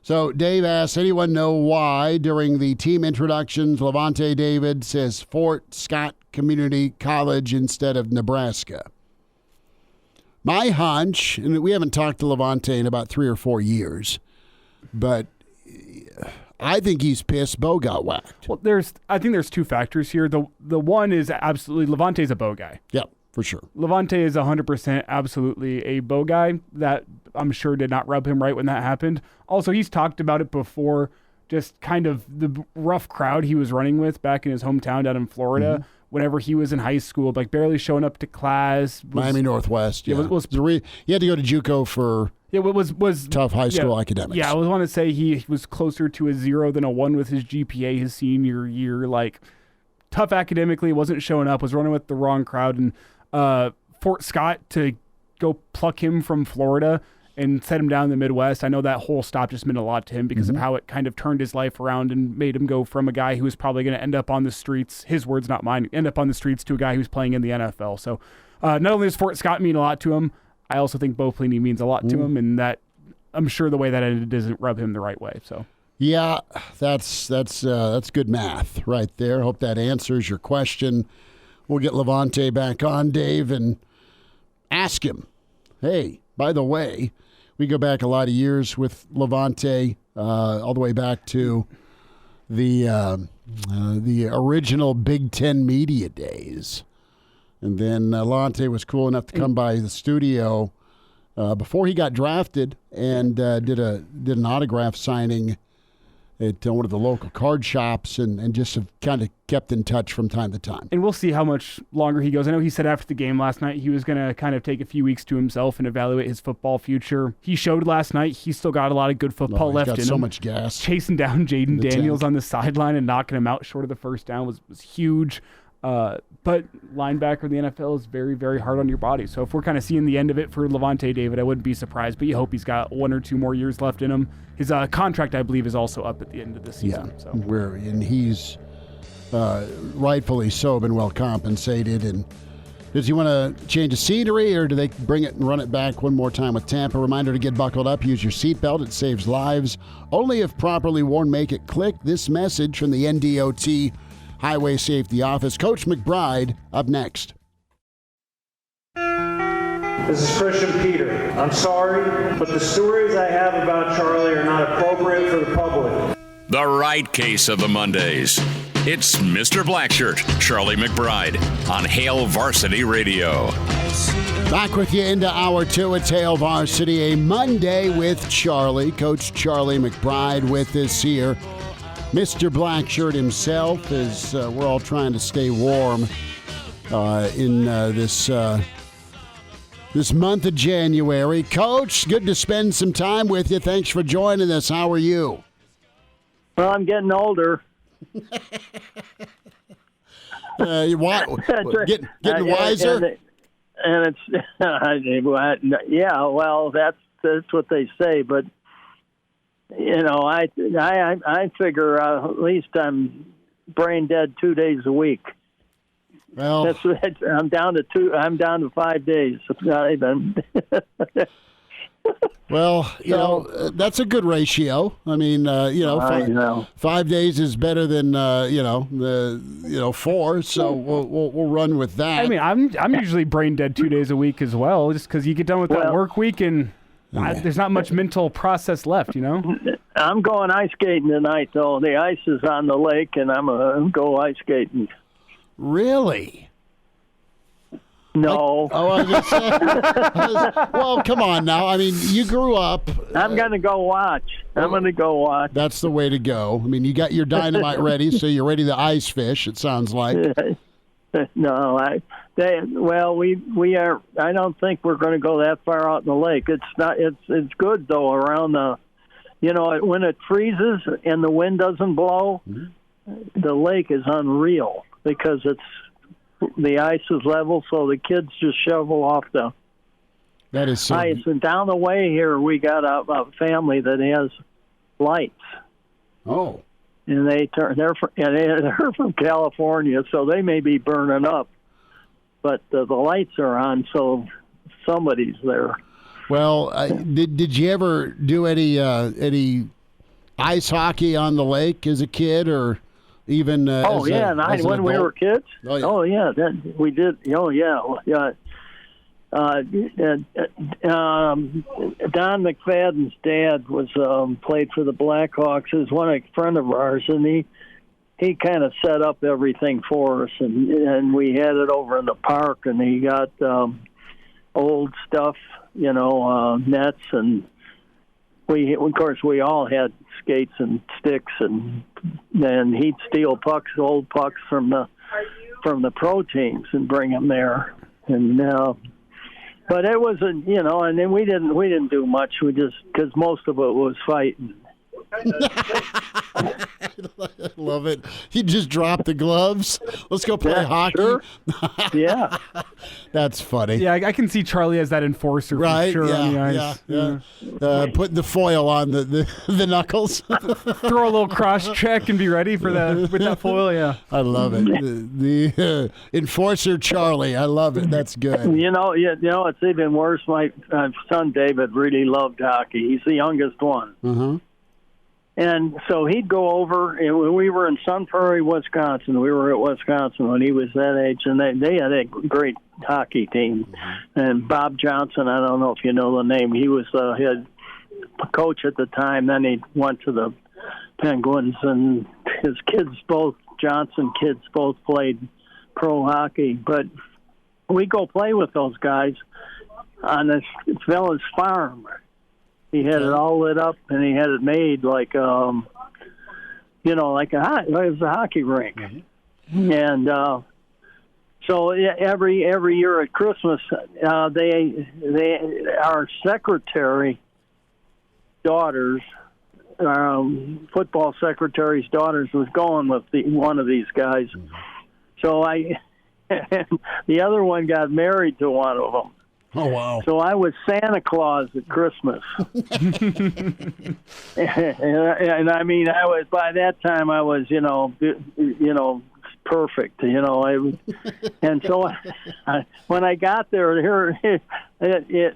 so Dave asks, anyone know why during the team introductions Levante David says Fort Scott Community College instead of Nebraska? My hunch, and we haven't talked to Levante in about 3 or 4 years, but I think he's pissed Bo got whacked. Well, I think there's 2 factors here. The one is absolutely Levante's a Bo guy. Yep, for sure. Levante is 100% absolutely a Bo guy. That I'm sure did not rub him right when that happened. Also, he's talked about it before, just kind of the rough crowd he was running with back in his hometown down in Florida. Mm-hmm. Whenever he was in high school, like barely showing up to class. Miami Northwest, yeah. He had to go to JUCO for tough high school academics. Yeah, I want to say he was closer to a 0 than a 1 with his GPA his senior year. Like, tough academically, wasn't showing up, was running with the wrong crowd. And Fort Scott, to go pluck him from Florida and set him down in the Midwest, I know that whole stop just meant a lot to him because of how it kind of turned his life around and made him go from a guy who was probably going to end up on the streets, his words, not mine, end up on the streets, to a guy who's playing in the NFL. So not only does Fort Scott mean a lot to him, I also think Bo Pelini means a lot to him, and that I'm sure the way that ended doesn't rub him the right way. So yeah, that's good math right there. Hope that answers your question. We'll get Levante back on, Dave, and ask him, hey, by the way, we go back a lot of years with Levante, all the way back to the original Big Ten media days. And then Levante was cool enough to come by the studio before he got drafted and did an autograph signing at one of the local card shops and just have kind of kept in touch from time to time. And we'll see how much longer he goes. I know he said after the game last night he was going to kind of take a few weeks to himself and evaluate his football future. He showed last night he's still got a lot of good football left in him. He's got so much gas. Chasing down Jaden Daniels on the sideline and knocking him out short of the first down was huge. But linebacker in the NFL is very, very hard on your body. So if we're kind of seeing the end of it for Levante David, I wouldn't be surprised. But you hope he's got 1 or 2 more years left in him. His contract, I believe, is also up at the end of the season. Yeah, and he's rightfully so been well compensated. And does he want to change the scenery, or do they bring it and run it back one more time with Tampa? Reminder to get buckled up. Use your seatbelt. It saves lives. Only if properly worn. Make it click. This message from the NDOT Highway Safety Office. Coach McBride up next. This is Christian Peter. I'm sorry, but the stories I have about Charlie are not appropriate for the public. The right case of the Mondays. It's Mr. Blackshirt, Charlie McBride, on Hail Varsity Radio. Back with you into Hour 2. It's Hail Varsity, a Monday with Charlie. Coach Charlie McBride with us here. Mr. Blackshirt himself, as we're all trying to stay warm in this month of January. Coach, good to spend some time with you. Thanks for joining us. How are you? Well, I'm getting older. Getting wiser? And it's, yeah, well, that's what they say, but you know, I figure at least I'm brain dead 2 days a week. Well, I'm down to 2. I'm down to 5 days. Not even. Well, you know, that's a good ratio. I mean, 5 days is better than 4. So we'll run with that. I mean, I'm usually brain dead 2 days a week as well, just because you get done with that work week and. There's not much mental process left, you know? I'm going ice skating tonight, though. The ice is on the lake, and I'm going to go ice skating. Really? No. I guess well, come on now. I mean, you grew up. I'm going to go watch. That's the way to go. I mean, you got your dynamite ready, so you're ready to ice fish, it sounds like. No, we are. I don't think we're going to go that far out in the lake. It's not. It's good though around the, when it freezes and the wind doesn't blow. Mm-hmm. the lake is unreal because the ice is level, so the kids just shovel off the ice. And down the way here, we got a family that has lights. Oh. And they're from California, so they may be burning up, but the lights are on, so somebody's there. Well, did you ever do any ice hockey on the lake as a kid, or even? When we were kids. Oh yeah, we did. Oh yeah, yeah. Don McFadden's dad was played for the Blackhawks. Is a friend of ours, and he kind of set up everything for us, and we had it over in the park, and he got old stuff, nets, and we all had skates and sticks, and he'd steal pucks, old pucks from the pro teams, and bring them there, and. But it wasn't, and then we didn't do much. We just, because most of it was fighting. I love it. You just drop the gloves. Let's go play hockey. Sure. Yeah. That's funny. Yeah, I can see Charlie as that enforcer, right? For sure, yeah, on the ice. Yeah. Putting the foil on the knuckles. Throw a little cross check and be ready for that with that foil. Yeah, I love it. The enforcer Charlie. I love it. That's good. It's even worse. My son David really loved hockey. He's the youngest one. Mm-hmm. And so he'd go over, and when we were in Sun Prairie, Wisconsin, we were at Wisconsin when he was that age, and they had a great hockey team. And Bob Johnson, I don't know if you know the name, he was the head coach at the time. Then he went to the Penguins, and his Johnson kids both played pro hockey. But we go play with those guys on this fella's farm. He had it all lit up, and he had it made like, it was a hockey rink. Mm-hmm. And so every year at Christmas, our secretary daughters, football secretary's daughters, was going with one of these guys. Mm-hmm. So the other one got married to one of them. Oh, wow. So I was Santa Claus at Christmas. and I mean, by that time I was, perfect, and so when I got there,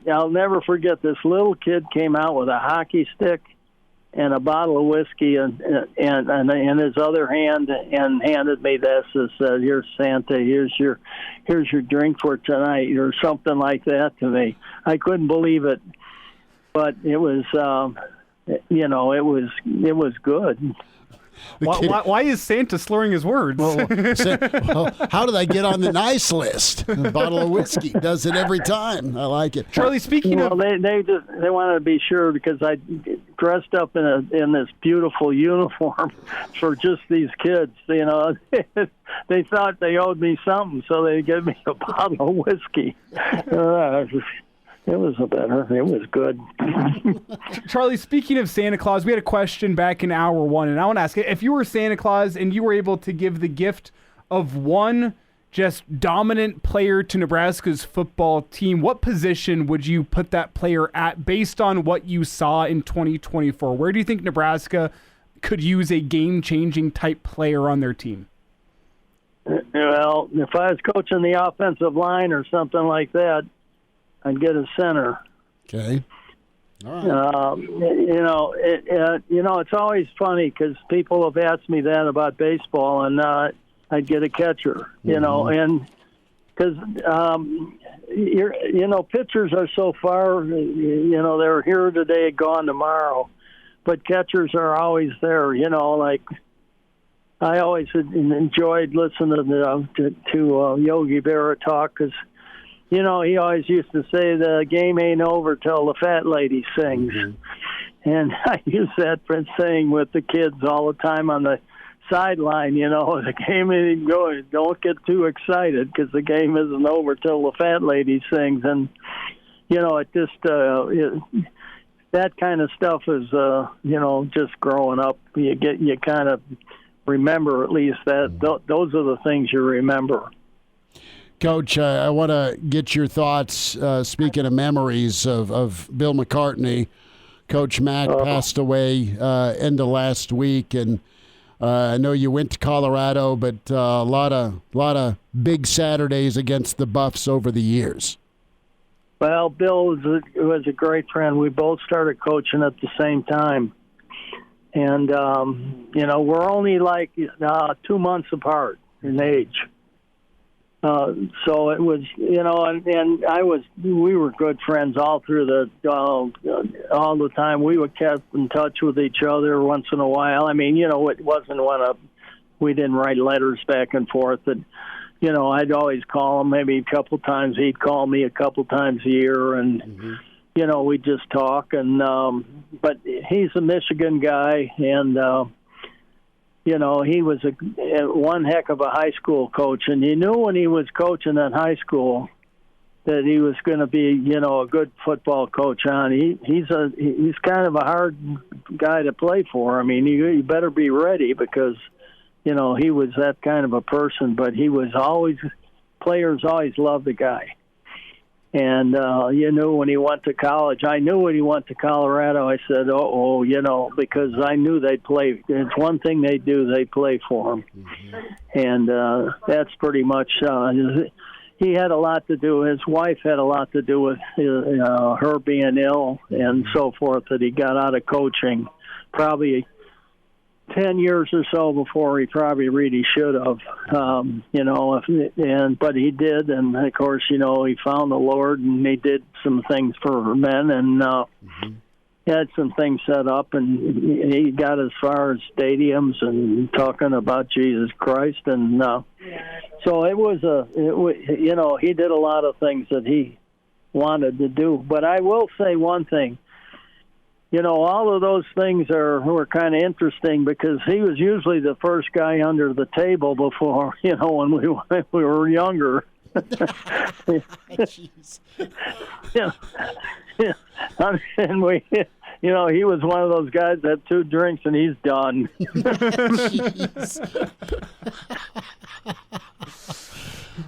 I'll never forget, this little kid came out with a hockey stick and a bottle of whiskey and in his other hand, and handed me this and said, "Here's Santa. Here's your drink for tonight," or something like that to me. I couldn't believe it, but it was, it was good. Why is Santa slurring his words? Well, how did I get on the nice list? A bottle of whiskey does it every time. I like it. Charlie, speaking of, they wanted to be sure, because I dressed up in this beautiful uniform for just these kids. They thought they owed me something, so they gave me a bottle of whiskey. It was good. Charlie, speaking of Santa Claus, we had a question back in hour one, and I want to ask, if you were Santa Claus and you were able to give the gift of one just dominant player to Nebraska's football team, what position would you put that player at based on what you saw in 2024? Where do you think Nebraska could use a game-changing type player on their team? Well, if I was coaching the offensive line or something like that, I'd get a center. Okay. All right. It's always funny because people have asked me that about baseball, and I'd get a catcher. And because pitchers are so far. They're here today, gone tomorrow, but catchers are always there. Like I always enjoyed listening to Yogi Berra talk, because he always used to say the game ain't over till the fat lady sings. Mm-hmm. And I use that saying with the kids all the time on the sideline. The game ain't going. Don't get too excited, because the game isn't over till the fat lady sings. And, it just that kind of stuff is, just growing up. You kind of remember at least that those are the things you remember. Coach, I want to get your thoughts, speaking of memories of Bill McCartney. Coach Mack passed away end of last week, and I know you went to Colorado, but a lot of big Saturdays against the Buffs over the years. Well, Bill was a great friend. We both started coaching at the same time. And, we're only like 2 months apart in age. So it was, we were good friends all through all the time. We would keep in touch with each other once in a while. I mean, it wasn't we didn't write letters back and forth. And, I'd always call him maybe a couple times. He'd call me a couple times a year, and we'd just talk. And but he's a Michigan guy, and he was one heck of a high school coach, and you knew when he was coaching at high school that he was going to be, a good football coach. He's kind of a hard guy to play for. I mean, you better be ready because, he was that kind of a person. But players always loved the guy. And, when he went to college, I knew when he went to Colorado, I said, because I knew they'd play. It's one thing they do, they play for him. Mm-hmm. And that's pretty much, he had a lot to do, his wife had a lot to do with her being ill and so forth, that he got out of coaching probably 10 years or so before he probably really should have, but he did. And of course, he found the Lord and he did some things for men and had some things set up, and he got as far as stadiums and talking about Jesus Christ. And so he did a lot of things that he wanted to do. But I will say one thing. All of those things were kind of interesting because he was usually the first guy under the table before, when we were younger. Jeez. And we, he was one of those guys that had 2 drinks and he's done.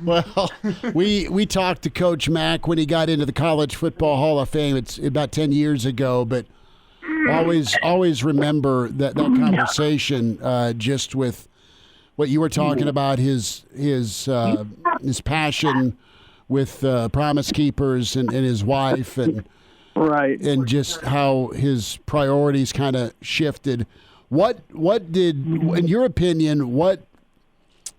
Well, we talked to Coach Mack when he got into the College Football Hall of Fame. It's about 10 years ago, but always remember that conversation just with what you were talking about, his passion with Promise Keepers and his wife, and right, and just how his priorities kind of shifted. What did, in your opinion, what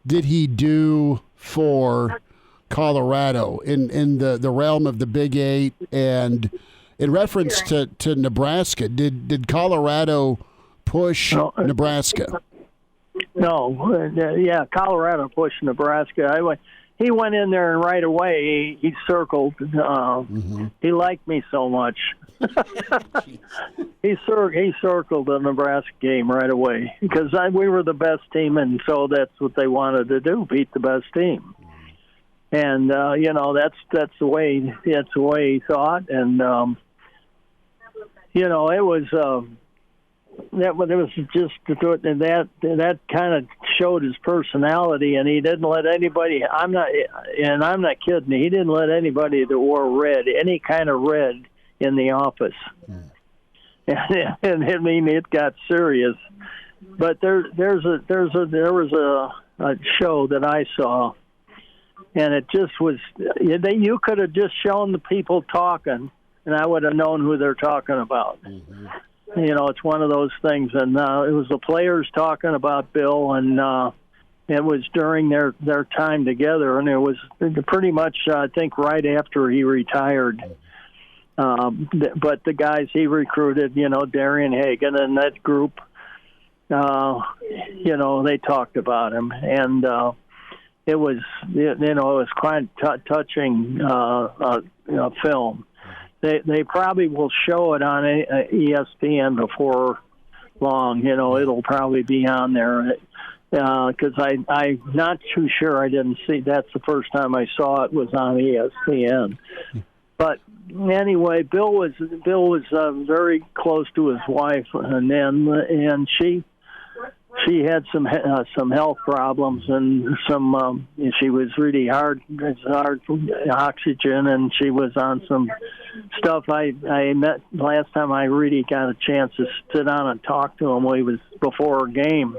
did he do for Colorado in the realm of the Big 8 and in reference to Nebraska? Did Colorado push Nebraska? No, Colorado pushed Nebraska. He went in there and right away he circled. He liked me so much. He circled the Nebraska game right away because we were the best team, and so that's what they wanted to do: beat the best team. And that's the way he thought, and it was. That was just that kind of showed his personality, and he didn't let anybody. I'm not kidding. He didn't let anybody that wore red, any kind of red, in the office. And I mean, it got serious. But there was a show that I saw, and it just was. You could have just shown the people talking, and I would have known who they're talking about. Mm-hmm. It's one of those things, and it was the players talking about Bill, and it was during their time together, and it was pretty much, I think, right after he retired. But the guys he recruited, Darian Hagan and that group, they talked about him, and it was, it was quite touching film. They probably will show it on ESPN before long. It'll probably be on there because I'm not too sure. I didn't see. That's the first time I saw it was on ESPN. But anyway, Bill was very close to his wife, and she she had some health problems and some. She was really hard oxygen, and she was on some stuff. I met last time I really got a chance to sit down and talk to him. He was before a game.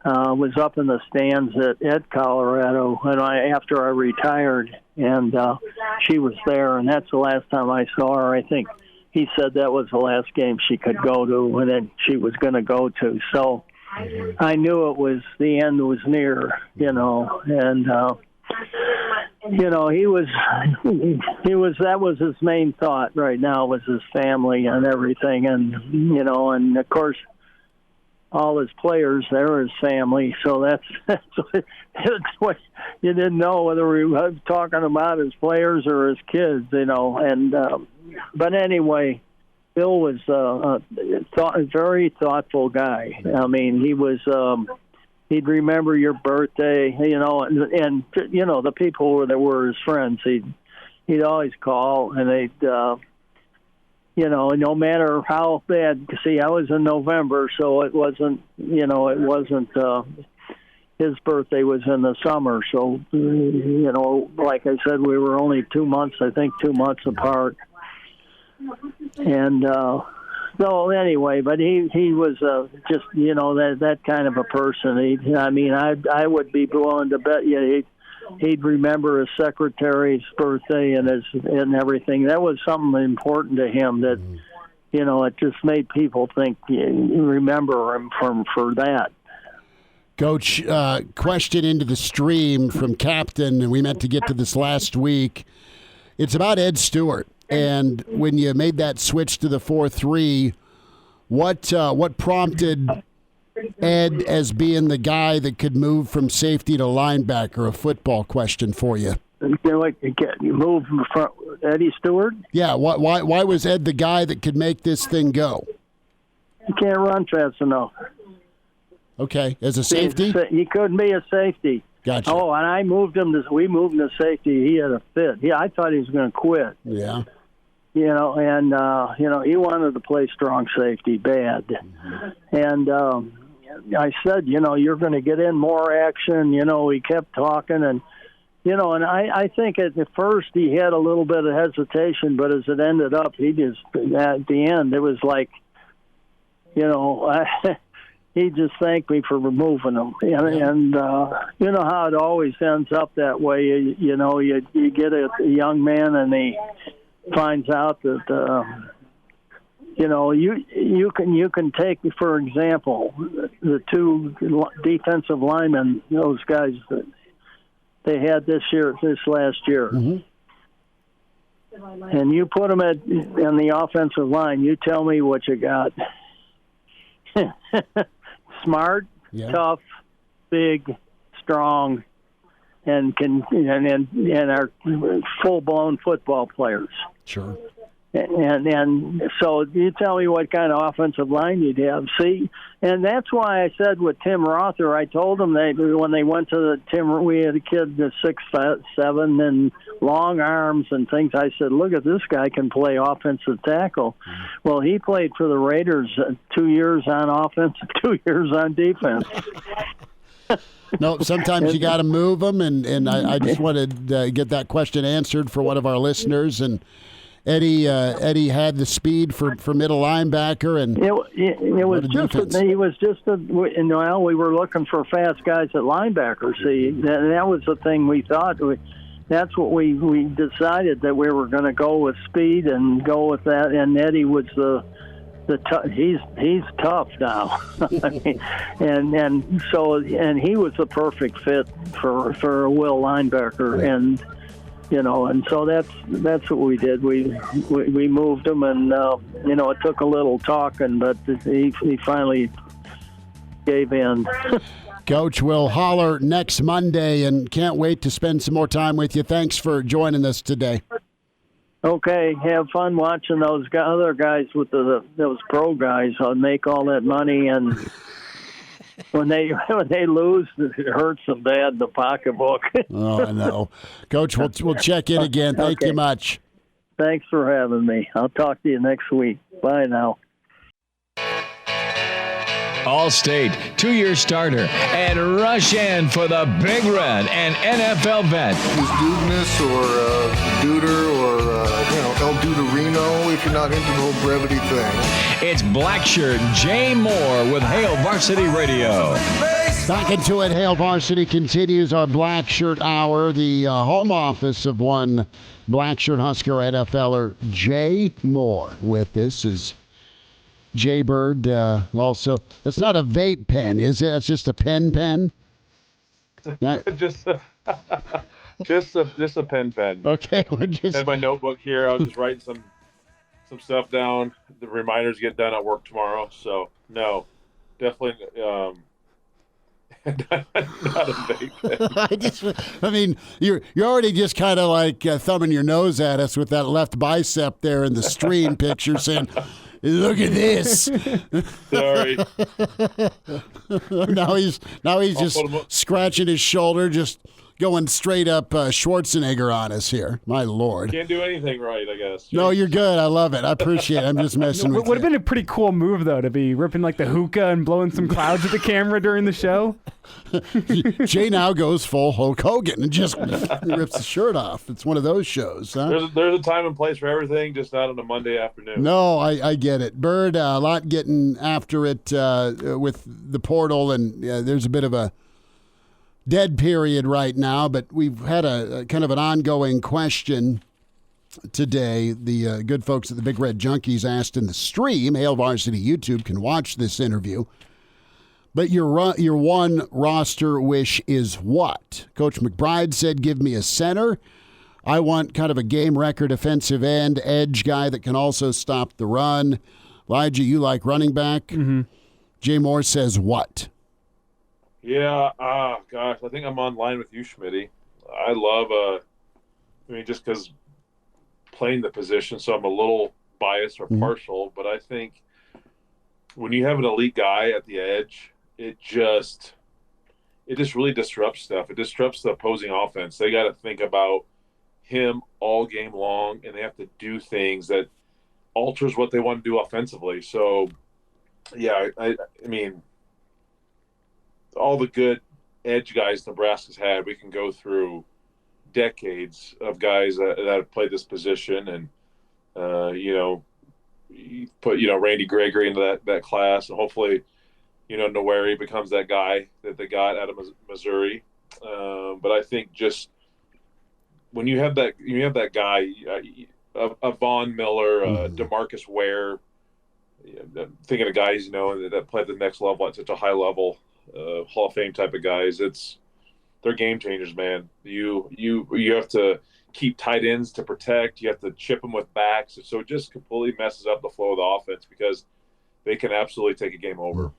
Was up in the stands at Colorado, and after I retired, and she was there, and that's the last time I saw her. I think he said that was the last game she could go to, and then she was going to go to. So I knew the end was near, and that was his main thought right now, was his family and everything, and and of course all his players, they're his family, so that's what you didn't know, whether he was talking about his players or his kids, and but anyway, Bill was a very thoughtful guy. I mean, he was he'd remember your birthday, and the people that were his friends, he'd always call, and they'd no matter how bad. See, I was in November, so it wasn't his birthday was in the summer, so like I said, we were only 2 months apart, and so anyway, but he was just that kind of a person. I would be willing to bet you he'd remember his secretary's birthday and everything. That was something important to him that, it just made people think, remember him for that. Coach, question into the stream from Captain, and we meant to get to this last week. It's about Ed Stewart. And when you made that switch to the 4-3, what prompted Ed as being the guy that could move from safety to linebacker? A football question for you. You move from Eddie Stewart? Yeah. Why was Ed the guy that could make this thing go? He can't run fast enough. Okay. As a safety? He couldn't be a safety. Gotcha. Oh, and we moved him to safety. He had a fit. Yeah, I thought he was going to quit. Yeah. He wanted to play strong safety bad. Mm-hmm. And I said, you're going to get in more action. We kept talking, and and I think at first he had a little bit of hesitation, but as it ended up, he just, at the end, it was like, he just thanked me for removing him, and you know how it always ends up that way. You get a young man, and he finds out that you can take, for example, the two defensive linemen, those guys that they had this last year, mm-hmm. and you put them in the offensive line. You tell me what you got. Smart, tough, big, strong, and are full-blown football players. Sure. And so you tell me what kind of offensive line you'd have. See, and that's why I said with Tim Rother, I told him when they went to we had a kid that's 6'7" and long arms and things. I said, look at this guy can play offensive tackle. Mm-hmm. Well, he played for the Raiders 2 years on offense, 2 years on defense. No, sometimes you got to move them, and I just wanted to get that question answered for one of our listeners. And Eddie had the speed for middle linebacker, and we were looking for fast guys at linebacker. See, that was the thing we thought. That's what we decided, that we were going to go with speed and go with that. And Eddie was he's tough now. I mean, and he was the perfect fit for a will linebacker, and so that's what we did. We moved him, and it took a little talking, but he finally gave in. Coach, we'll holler next Monday, and can't wait to spend some more time with you. Thanks for joining us today. Okay, have fun watching those other guys with those pro guys make all that money, and when they lose, it hurts them bad in the pocketbook. Oh, I know. Coach, we'll check in again. Thank you much. Thanks for having me. I'll talk to you next week. Bye now. All-State, 2-year starter, and rush in for the Big Red and NFL vet. Is Dudeness or Duder or, El Duderino if you're not into the whole brevity thing. It's Blackshirt Jay Moore with Hail Varsity Radio. Back into it. Hail Varsity continues our Blackshirt Hour. The home office of one Blackshirt Husker NFLer, Jay Moore, with us is Jay Bird. Also, that's not a vape pen, is it? It's just a pen. Just a pen. Okay, we're just. I have my notebook here. I'll just write some stuff down. The reminders get done at work tomorrow. So no, definitely not a vape pen. You're already just kind of like thumbing your nose at us with that left bicep there in the stream picture, saying, "Look at this." Sorry. Now he's just scratching his shoulder, just going straight up Schwarzenegger on us here. My Lord. Can't do anything right, I guess. No, you're good. I love it. I appreciate it. I'm just messing with you. Would have been a pretty cool move, though, to be ripping like the hookah and blowing some clouds at the camera during the show. Jay now goes full Hulk Hogan and just rips the shirt off. It's one of those shows, huh? There's a time and place for everything, just not on a Monday afternoon. No, I get it. Bird, a lot getting after it with the portal, and there's a bit of a dead period right now, but we've had a kind of an ongoing question today. The good folks at the Big Red Junkies asked in the stream. Hail Varsity YouTube can watch this interview. But your one roster wish is what? Coach McBride said, give me a center. I want kind of a game record defensive end, edge guy that can also stop the run. Elijah, you like running back. Mm-hmm. Jay Moore says what? Yeah, gosh, I think I'm on line with you, Schmitty. I love, just because playing the position, so I'm a little biased or partial, but I think when you have an elite guy at the edge, it just really disrupts stuff. It disrupts the opposing offense. They got to think about him all game long, and they have to do things that alters what they want to do offensively. So, yeah, I mean, all the good edge guys Nebraska's had, we can go through decades of guys that have played this position, and you put Randy Gregory into that class, and hopefully Noweri becomes that guy that they got out of Missouri. But I think just when you have that guy, a Von Miller, DeMarcus Ware, thinking of guys that play at the next level at such a high level. Hall of Fame type of guys, they're game changers, man. You have to keep tight ends to protect. You have to chip them with backs, so it just completely messes up the flow of the offense because they can absolutely take a game over.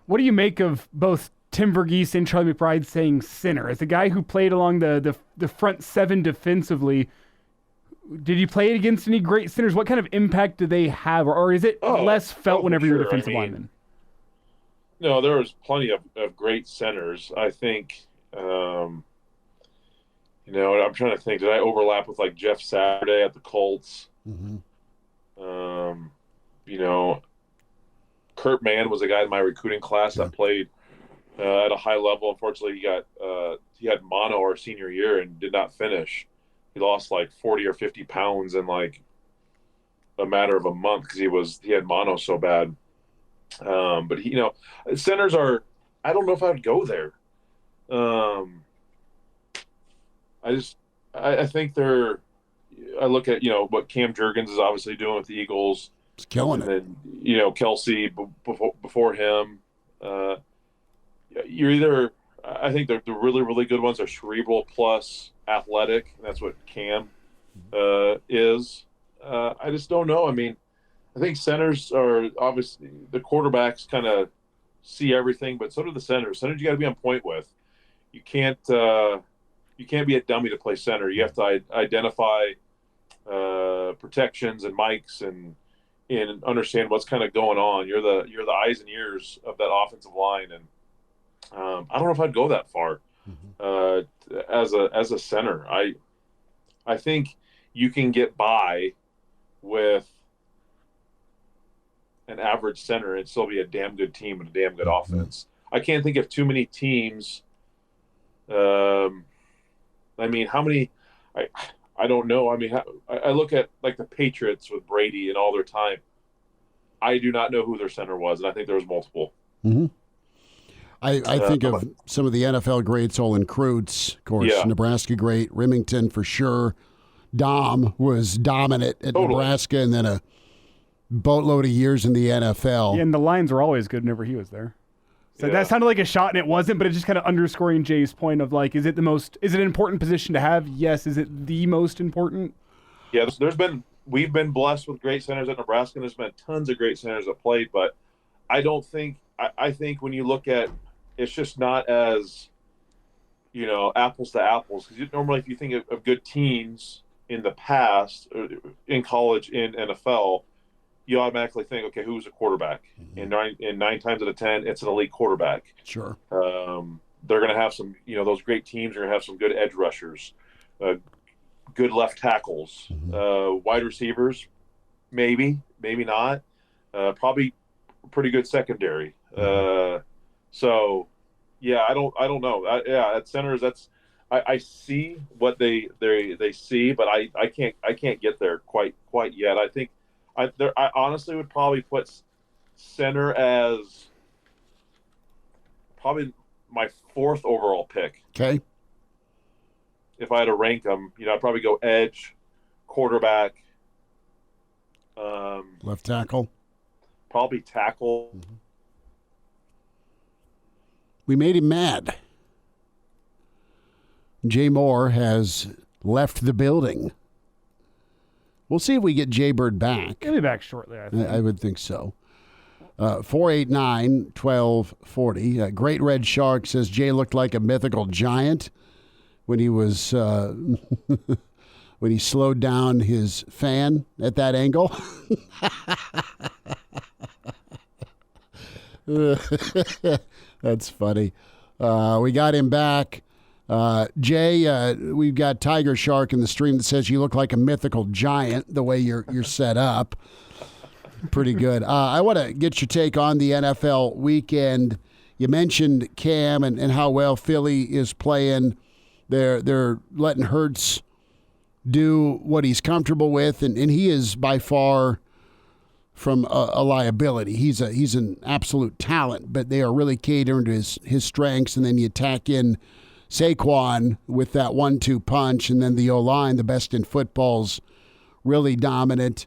What do you make of both Tim Verghese and Charlie McBride saying center? As a guy who played along the front seven defensively, did you play it against any great centers? What kind of impact do they have, or is it less felt whenever you're a defensive lineman? No, there was plenty of great centers. I think, I'm trying to think, did I overlap with like Jeff Saturday at the Colts? Mm-hmm. Kurt Mann was a guy in my recruiting class that played at a high level. Unfortunately, he had mono our senior year and did not finish. He lost like 40 or 50 pounds in like a matter of a month because he had mono so bad. But centers are, I don't know if I would go there. I think I look at, what Cam Jurgens is obviously doing with the Eagles. He's killing it. And then, Kelsey before him. I think the really, really good ones are cerebral plus athletic. And that's what Cam is. I just don't know. I mean, I think centers are obviously the quarterbacks kind of see everything, but so do the centers. Centers you got to be on point with. You can't be a dummy to play center. You have to identify protections and mics and understand what's kind of going on. You're the eyes and ears of that offensive line, and I don't know if I'd go that far as a center. I think you can get by with an average center and still be a damn good team and a damn good offense. I can't think of too many teams. I mean, how many? I don't know. I mean, I look at like the Patriots with Brady and all their time. I do not know who their center was, and I think there was multiple. Mm-hmm. I think of some of the NFL greats, Olin Kreutz, of course, Nebraska great, Remington for sure. Dom was dominant at Nebraska, and then a boatload of years in the NFL. Yeah, and the Lions were always good whenever he was there. So that sounded like a shot, and it wasn't, but it's just kind of underscoring Jay's point of, like, is it an important position to have? Yes. Is it the most important? Yeah, we've been blessed with great centers at Nebraska, and there's been tons of great centers that played, but I think when you look at, it's just not as, apples to apples. Because normally if you think of good teams in the past, or in college, in NFL, you automatically think, okay, who's a quarterback? Mm-hmm. And nine times out of 10, it's an elite quarterback. Sure. They're going to have some, those great teams are going to have some good edge rushers, good left tackles, wide receivers, maybe not. Probably pretty good secondary. So, yeah, I don't know. At centers, I see what they see, but I can't get there quite yet. I think I honestly would probably put center as probably my 4th overall pick. Okay. If I had to rank them, I'd probably go edge, quarterback, left tackle, probably tackle. Mm-hmm. We made him mad. Jay Moore has left the building. We'll see if we get Jay Bird back. He'll be back shortly, I think. I would think so. 489-1240. Great Red Shark says Jay looked like a mythical giant when he was when he slowed down his fan at that angle. That's funny. We got him back. Jay, we've got Tiger Shark in the stream that says you look like a mythical giant the way you're set up. Pretty good. I want to get your take on the NFL weekend. You mentioned Cam and how well Philly is playing. They're letting Hurts do what he's comfortable with, and he is by far from a liability. He's an absolute talent, but they are really catering to his strengths, and then you tack in Saquon with that 1-2 punch, and then the O-line, the best in football's really dominant.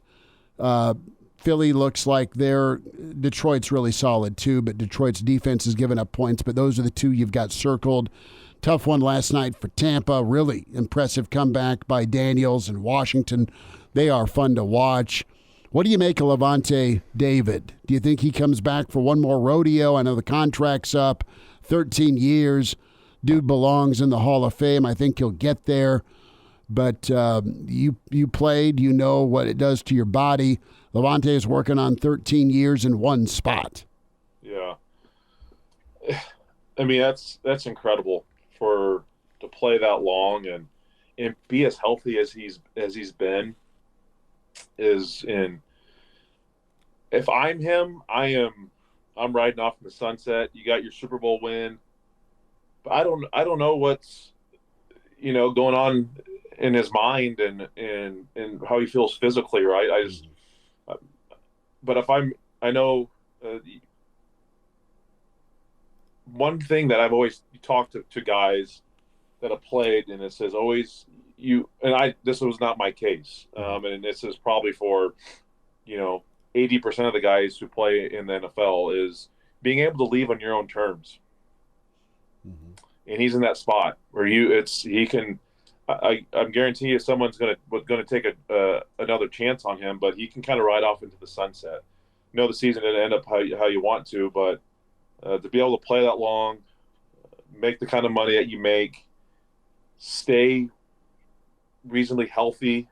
Philly looks like Detroit's really solid too, but Detroit's defense has given up points, but those are the two you've got circled. Tough one last night for Tampa. Really impressive comeback by Daniels and Washington. They are fun to watch. What do you make of Levante David? Do you think he comes back for one more rodeo? I know the contract's up, 13 years. Dude belongs in the Hall of Fame. I think he'll get there. But you played. You know what it does to your body. Levante is working on 13 years in one spot. Yeah. I mean, that's incredible to play that long and be as healthy as he's been. If I'm him, I'm riding off in the sunset. You got your Super Bowl win, but I don't know what's going on in his mind and how he feels physically, right? But I know one thing that I've always talked to guys that have played, and it says always this was not my case, and this is probably for 80% of the guys who play in the NFL is being able to leave on your own terms. Mm-hmm. And he's in that spot where he can. I'm guaranteeing you someone's going to take another chance on him, but he can kind of ride off into the sunset. The season didn't end up how you want to, but to be able to play that long, make the kind of money that you make, stay reasonably healthy,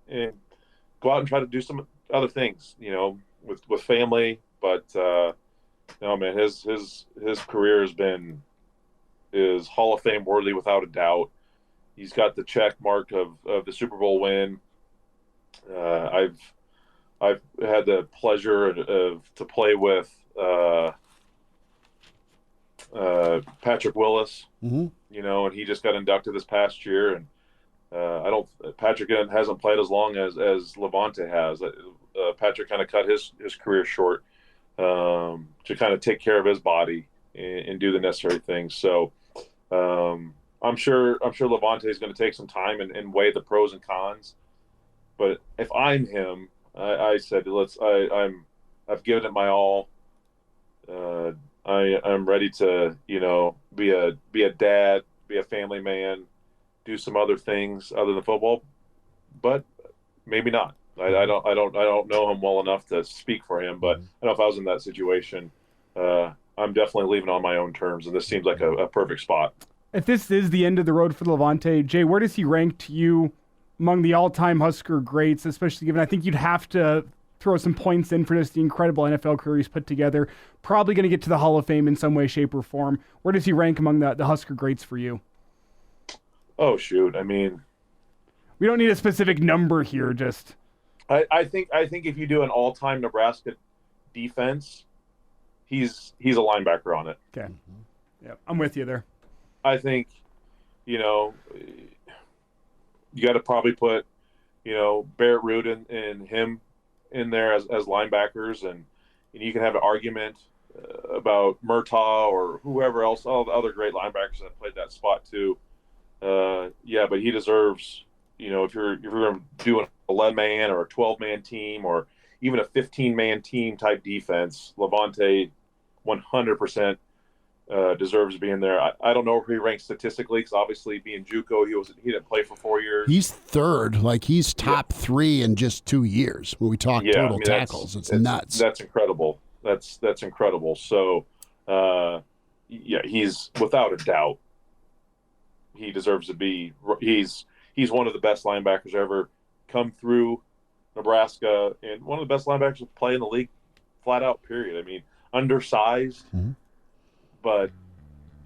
and go out and try to do some other things, with family. But no, man, his career is Hall of Fame worthy without a doubt. He's got the check mark of the Super Bowl win. I've I've had the pleasure to play with Patrick Willis, and he just got inducted this past year, and Patrick hasn't played as long as Levante has. Patrick kind of cut his career short to kind of take care of his body and do the necessary things. So I'm sure Levante is going to take some time and weigh the pros and cons. But if I'm him, I said, I've given it my all. I'm ready to, be a dad, be a family man, do some other things other than football, but maybe not. I don't know him well enough to speak for him, but I know if I was in that situation, I'm definitely leaving on my own terms, and this seems like a perfect spot. If this is the end of the road for Levante, Jay, where does he rank to you among the all-time Husker greats, especially given I think you'd have to throw some points in for just the incredible NFL career he's put together, probably going to get to the Hall of Fame in some way, shape, or form. Where does he rank among the Husker greats for you? Oh, shoot. I mean, we don't need a specific number here, just... I think if you do an all-time Nebraska defense, he's a linebacker on it. Okay. Yeah, I'm with you there. I think, you got to probably put, Barrett Root and him in there as linebackers, and you can have an argument about Murtaugh or whoever else, all the other great linebackers that played that spot too. But he deserves, if you're going to do an 11-man or a 12-man team or even a 15-man team type defense, Levante 100% deserves being there. I don't know where he ranks statistically because obviously being JUCO, he didn't play for 4 years. He's third, he's top 3 in just 2 years when we talk total tackles. It's nuts. That's incredible. That's incredible. So, he's without a doubt. He deserves to be. He's one of the best linebackers ever come through Nebraska, and one of the best linebackers to play in the league, flat out. Period. I mean, undersized, but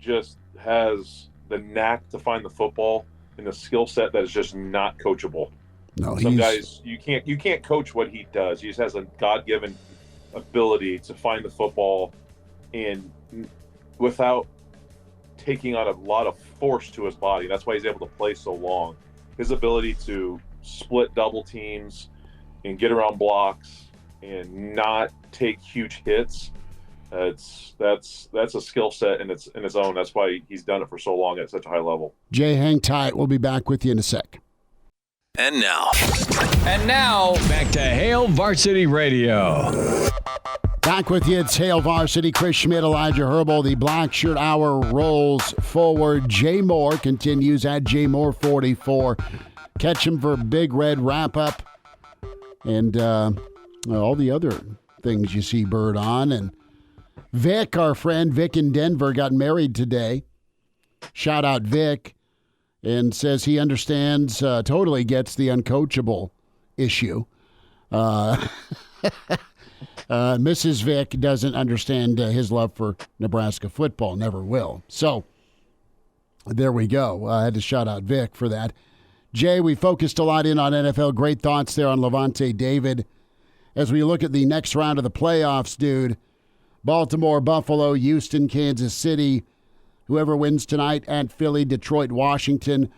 just has the knack to find the football and the skill set that is just not coachable. No, some guys you can't coach what he does. He just has a God-given ability to find the football and without taking on a lot of force to his body. That's why he's able to play so long. His ability to split double teams and get around blocks and not take huge hits, that's a skill set in its own. That's why he's done it for so long at such a high level. Jay, hang tight. We'll be back with you in a sec. And now, back to Hail Varsity Radio. Back with you. It's Hail Varsity. Chris Schmidt, Elijah Herbel. The Blackshirt Hour rolls forward. Jay Moore continues at Jay Moore 44. Catch him for Big Red wrap-up and all the other things you see Bird on. And Vic, our friend, Vic in Denver, got married today. Shout out Vic. And says he understands, totally gets the uncoachable issue. Mrs. Vic doesn't understand his love for Nebraska football, never will. So there we go. I had to shout out Vic for that. Jay, we focused a lot in on NFL. Great thoughts there on Levante David. As we look at the next round of the playoffs, dude, Baltimore, Buffalo, Houston, Kansas City, whoever wins tonight at Philly, Detroit, Washington.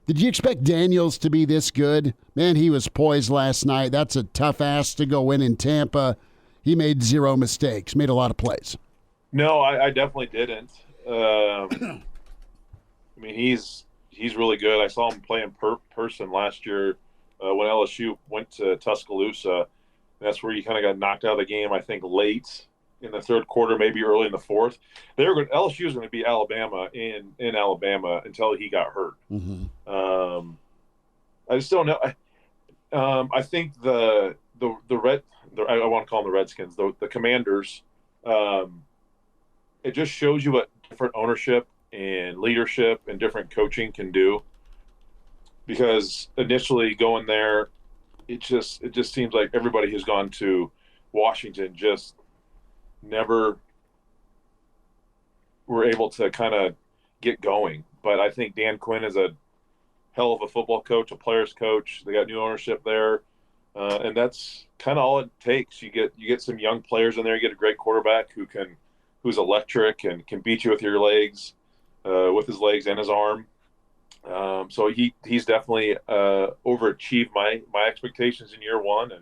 Did you expect Daniels to be this good? Man, he was poised last night. That's a tough ass to go in Tampa. He made 0 mistakes, made a lot of plays. No, I definitely didn't. I mean, he's really good. I saw him play in person last year when LSU went to Tuscaloosa. That's where he kind of got knocked out of the game, I think, late in the third quarter, maybe early in the fourth. LSU was going to beat Alabama in Alabama until he got hurt. I just don't know. I think the I want to call them the Redskins, the Commanders. It just shows you what different ownership and leadership and different coaching can do. Because initially going there, it just seems like everybody who's gone to Washington just never were able to kind of get going. But I think Dan Quinn is a hell of a football coach, a player's coach. They got new ownership there. and that's kind of all it takes. You get some young players in there. You get a great quarterback who's electric and can beat you with your legs, with his legs and his arm. So he's definitely overachieved my expectations in year one,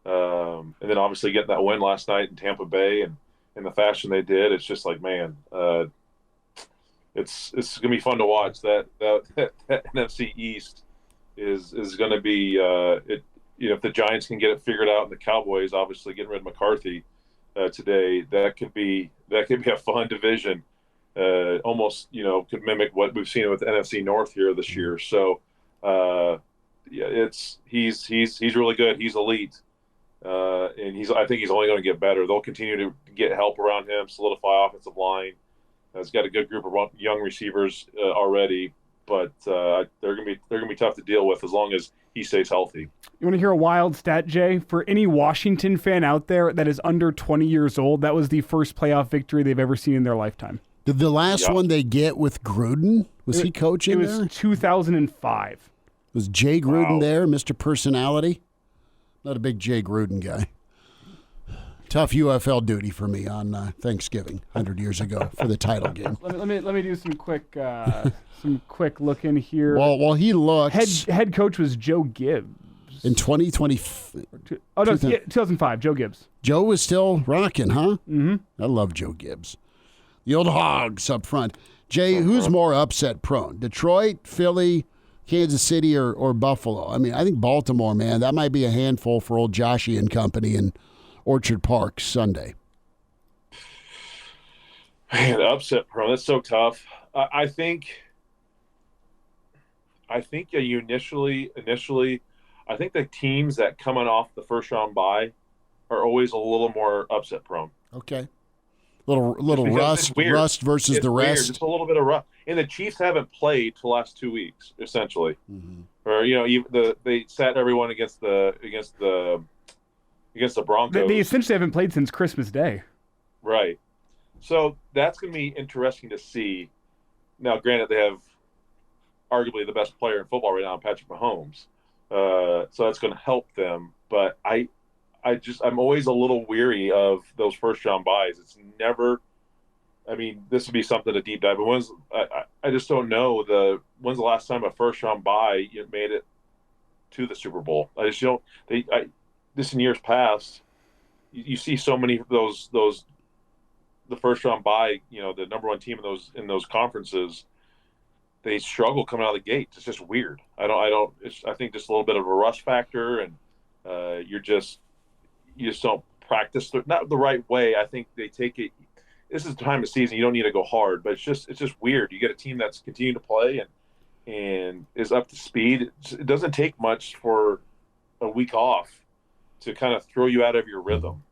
and then obviously getting that win last night in Tampa Bay and in the fashion they did, it's just like, man, it's gonna be fun to watch. That NFC East is going to be if the Giants can get it figured out, and the Cowboys obviously getting rid of McCarthy today, that could be a fun division. Almost could mimic what we've seen with the NFC North here this year. So he's really good. He's elite, and I think he's only going to get better. They'll continue to get help around him, solidify offensive line. He's got a good group of young receivers already, but they're gonna be tough to deal with as long as he stays healthy. You want to hear a wild stat, Jay? For any Washington fan out there that is under 20 years old, that was the first playoff victory they've ever seen in their lifetime. Did the last one they get with Gruden? Was he coaching there? It was 2005. Was Jay Gruden there, Mr. Personality? Not a big Jay Gruden guy. Tough UFL duty for me on Thanksgiving 100 years ago for the title game. Let me do some quick look in here. While he looks, head coach was Joe Gibbs in 2020. Oh no, 2005. Joe Gibbs. Joe was still rocking, huh? Mm-hmm. I love Joe Gibbs. The old hogs up front. Jay, who's more upset prone? Detroit, Philly, Kansas City, or Buffalo? I mean, I think Baltimore, man. That might be a handful for old Joshy and company in Orchard Park Sunday. Man, upset prone. That's so tough. I think you initially, I think the teams that coming off the first round bye are always a little more upset prone. Okay. Little rust versus it's the rest. Weird. Just a little bit of rust. And the Chiefs haven't played for the last 2 weeks, essentially. Mm-hmm. Or they sat everyone against the Broncos. They essentially haven't played since Christmas Day. Right. So that's going to be interesting to see. Now, granted, they have arguably the best player in football right now, Patrick Mahomes. So that's going to help them. But I'm always a little weary of those first round buys. It's never. I mean, this would be something to deep dive. But I just don't know when's the last time a first round buy made it to the Super Bowl. I just don't. This in years past, you see so many of those the first round bye, the number one team in those conferences, they struggle coming out of the gate. It's just weird. I think just a little bit of a rush factor, and you just don't practice not the right way. I think they take it. This is the time of season. You don't need to go hard, but it's just weird. You get a team that's continuing to play and is up to speed. It doesn't take much for a week off to kind of throw you out of your rhythm.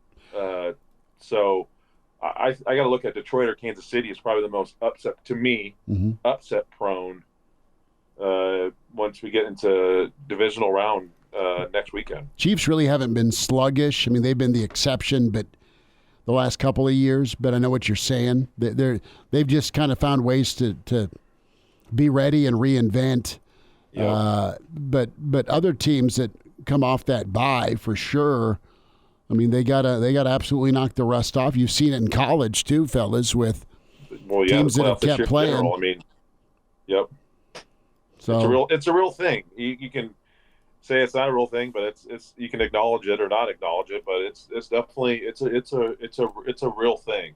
So I got to look at Detroit or Kansas City is probably the most upset to me, upset prone once we get into divisional round next weekend. Chiefs really haven't been sluggish. I mean, they've been the exception, but the last couple of years. But I know what you're saying. They've just kind of found ways to be ready and reinvent. Yep. But other teams that come off that bye for sure. I mean, they gotta absolutely knock the rust off. You've seen it in college too, fellas, with teams that have kept playing. I mean, yep. So it's a real thing. You can say it's not a real thing, but it's you can acknowledge it or not acknowledge it, but it's definitely it's a real thing.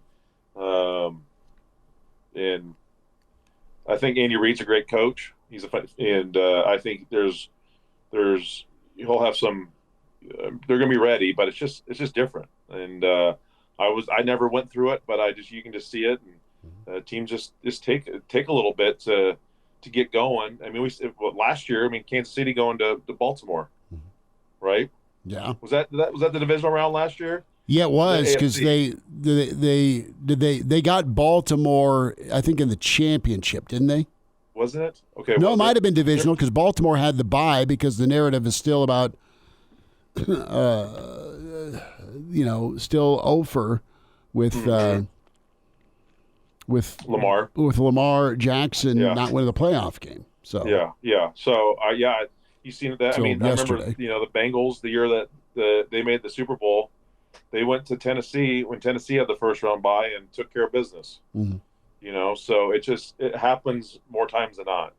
And I think Andy Reid's a great coach. I think he'll have some. They're going to be ready, but it's just different. And I never went through it, but you can just see it. And teams just take a little bit to get going. I mean, last year. I mean, Kansas City going to Baltimore, right? Yeah. Was that the divisional round last year? Yeah, it was because they got Baltimore. I think in the championship, didn't they? Wasn't it? Okay. No, it might have been divisional because Baltimore had the bye because the narrative is still about. Still over with Lamar Jackson not winning the playoff game. So yeah. So You seen that? Till I remember, yesterday. the Bengals, the year that they made the Super Bowl, they went to Tennessee when Tennessee had the first round bye and took care of business. Mm-hmm. So it happens more times than not.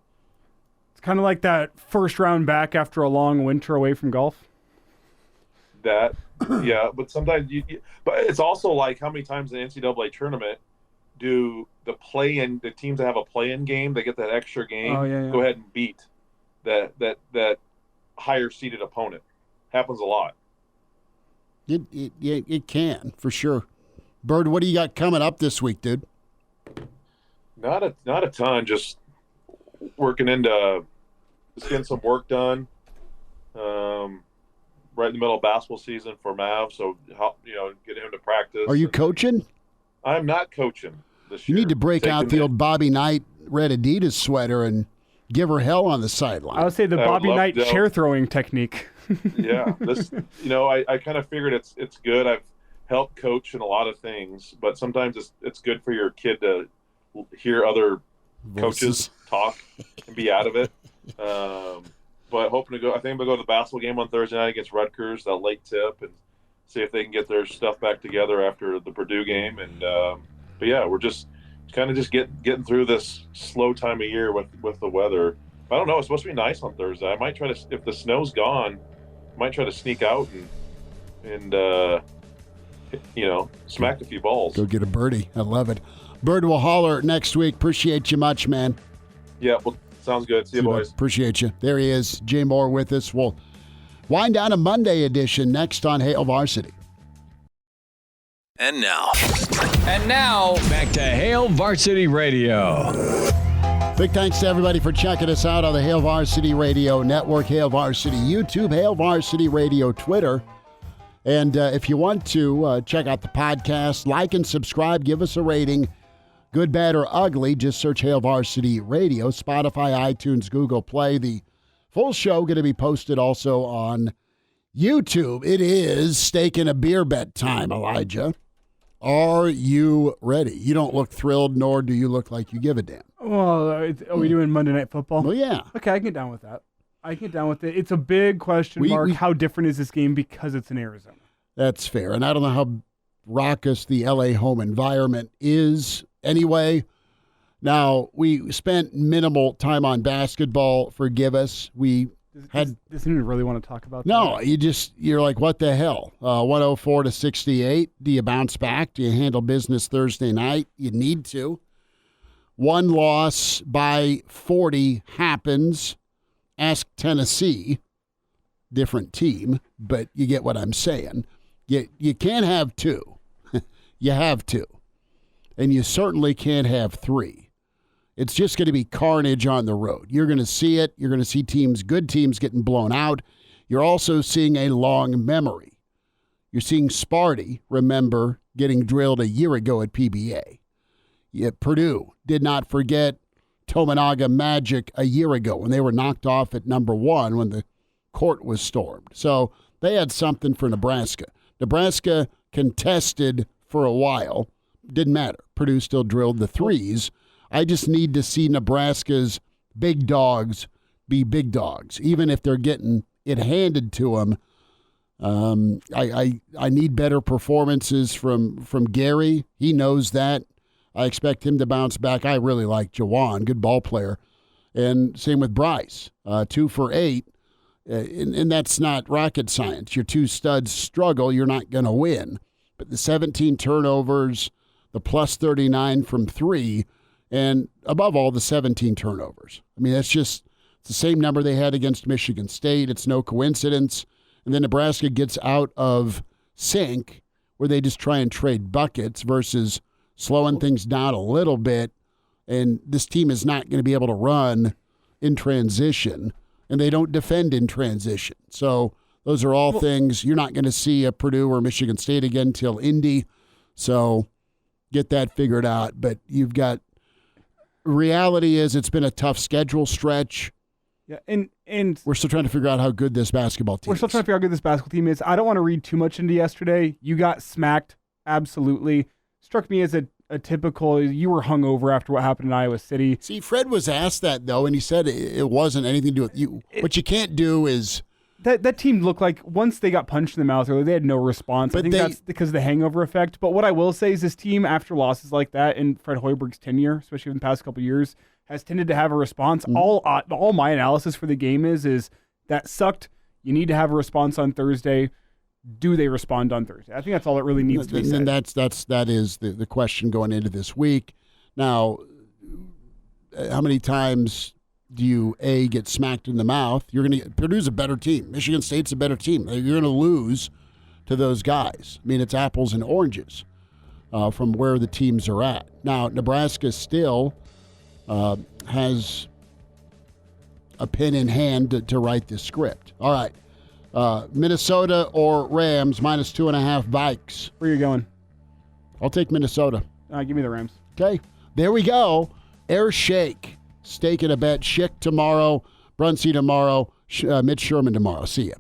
It's kind of like that first round back after a long winter away from golf. That, yeah, but sometimes but it's also like how many times in the NCAA tournament do the teams that have a play-in game, they get that extra game, go ahead and beat that higher seeded opponent. Happens a lot. It can, for sure. Bird, what do you got coming up this week, dude? Not a ton, just working into just getting some work done. Right in the middle of basketball season for Mav, so get him to practice. Are you coaching? I'm not coaching this year. You need to break out the old Bobby Knight red Adidas sweater and give her hell on the sideline. I would say the Bobby Knight chair throwing technique. Yeah, I kind of figured it's good. I've helped coach in a lot of things, but sometimes it's good for your kid to hear other coaches talk and be out of it. But hoping to go. I think I'm gonna go to the basketball game on Thursday night against Rutgers, that late tip, and see if they can get their stuff back together after the Purdue game. And but yeah, we're just getting through this slow time of year with the weather. I don't know. It's supposed to be nice on Thursday. I might try to, if the snow's gone, I might try to sneak out and smack a few balls. Go get a birdie. I love it. Bird will holler next week. Appreciate you much, man. Yeah, well, sounds good. See you, boys. Appreciate you. There he is, Jay Moore with us. We'll wind down a Monday edition next on Hail Varsity. And now, back to Hail Varsity Radio. Big thanks to everybody for checking us out on the Hail Varsity Radio Network, Hail Varsity YouTube, Hail Varsity Radio Twitter. And if you want to check out the podcast, like and subscribe, give us a rating. Good, bad, or ugly, just search Hail Varsity Radio, Spotify, iTunes, Google Play. The full show going to be posted also on YouTube. It is steak and a beer bet time, Elijah. Are you ready? You don't look thrilled, nor do you look like you give a damn. Well, are we doing Monday Night Football? Well, yeah. Okay, I can get down with that. It's a big question mark. How different is this game because it's in Arizona? That's fair. And I don't know how raucous the L.A. home environment is anyway. Now, we spent minimal time on basketball. Forgive us. Doesn't even really want to talk about that. No, you're like, what the hell? 104-68. Do you bounce back? Do you handle business Thursday night? You need to. One loss by 40 happens. Ask Tennessee. Different team, but you get what I'm saying. You can't have two. You have two. And you certainly can't have three. It's just going to be carnage on the road. You're going to see it. You're going to see good teams getting blown out. You're also seeing a long memory. You're seeing Sparty, remember, getting drilled a year ago at PBA. Yet Purdue did not forget Tominaga Magic a year ago when they were knocked off at number 1 when the court was stormed. So they had something for Nebraska. Nebraska contested for a while. Didn't matter. Purdue still drilled the threes. I just need to see Nebraska's big dogs be big dogs, even if they're getting it handed to them. I need better performances from Gary. He knows that. I expect him to bounce back. I really like Jawan, good ball player. And same with Bryce, 2 for 8. And that's not rocket science. Your two studs struggle, you're not going to win. But the 17 turnovers, the plus 39 from 3, and above all, the 17 turnovers. I mean, it's the same number they had against Michigan State. It's no coincidence. And then Nebraska gets out of sync where they just try and trade buckets versus slowing things down a little bit. And this team is not going to be able to run in transition, and they don't defend in transition. So those are all things you're not going to see at Purdue or Michigan State again till Indy. So get that figured out. But you've got reality is it's been a tough schedule stretch. Yeah, and we're still trying to figure out how good this basketball team is. We're still trying to figure out how good this basketball team is. I don't want to read too much into yesterday. You got smacked, absolutely. Struck me as a a typical, you were hungover after what happened in Iowa City. See, Fred was asked that, though, and he said it wasn't anything to do with you. What you can't do is... That team looked like once they got punched in the mouth earlier, they had no response. I think that's because of the hangover effect. But what I will say is this team, after losses like that in Fred Hoiberg's tenure, especially in the past couple of years, has tended to have a response. All my analysis for the game is that sucked. You need to have a response on Thursday. Do they respond on Thursday? I think that's all that really needs to be said. And that is the question going into this week. Now, how many times do you get smacked in the mouth? Purdue's a better team. Michigan State's a better team. You're going to lose to those guys. I mean, it's apples and oranges from where the teams are at. Now, Nebraska still has a pen in hand to write this script. All right. Minnesota or Rams -2.5 bikes. Where are you going? I'll take Minnesota. Give me the Rams. Okay. There we go. Air Shake. Steak and a bet. Schick tomorrow. Brunsey tomorrow. Mitch Sherman tomorrow. See ya.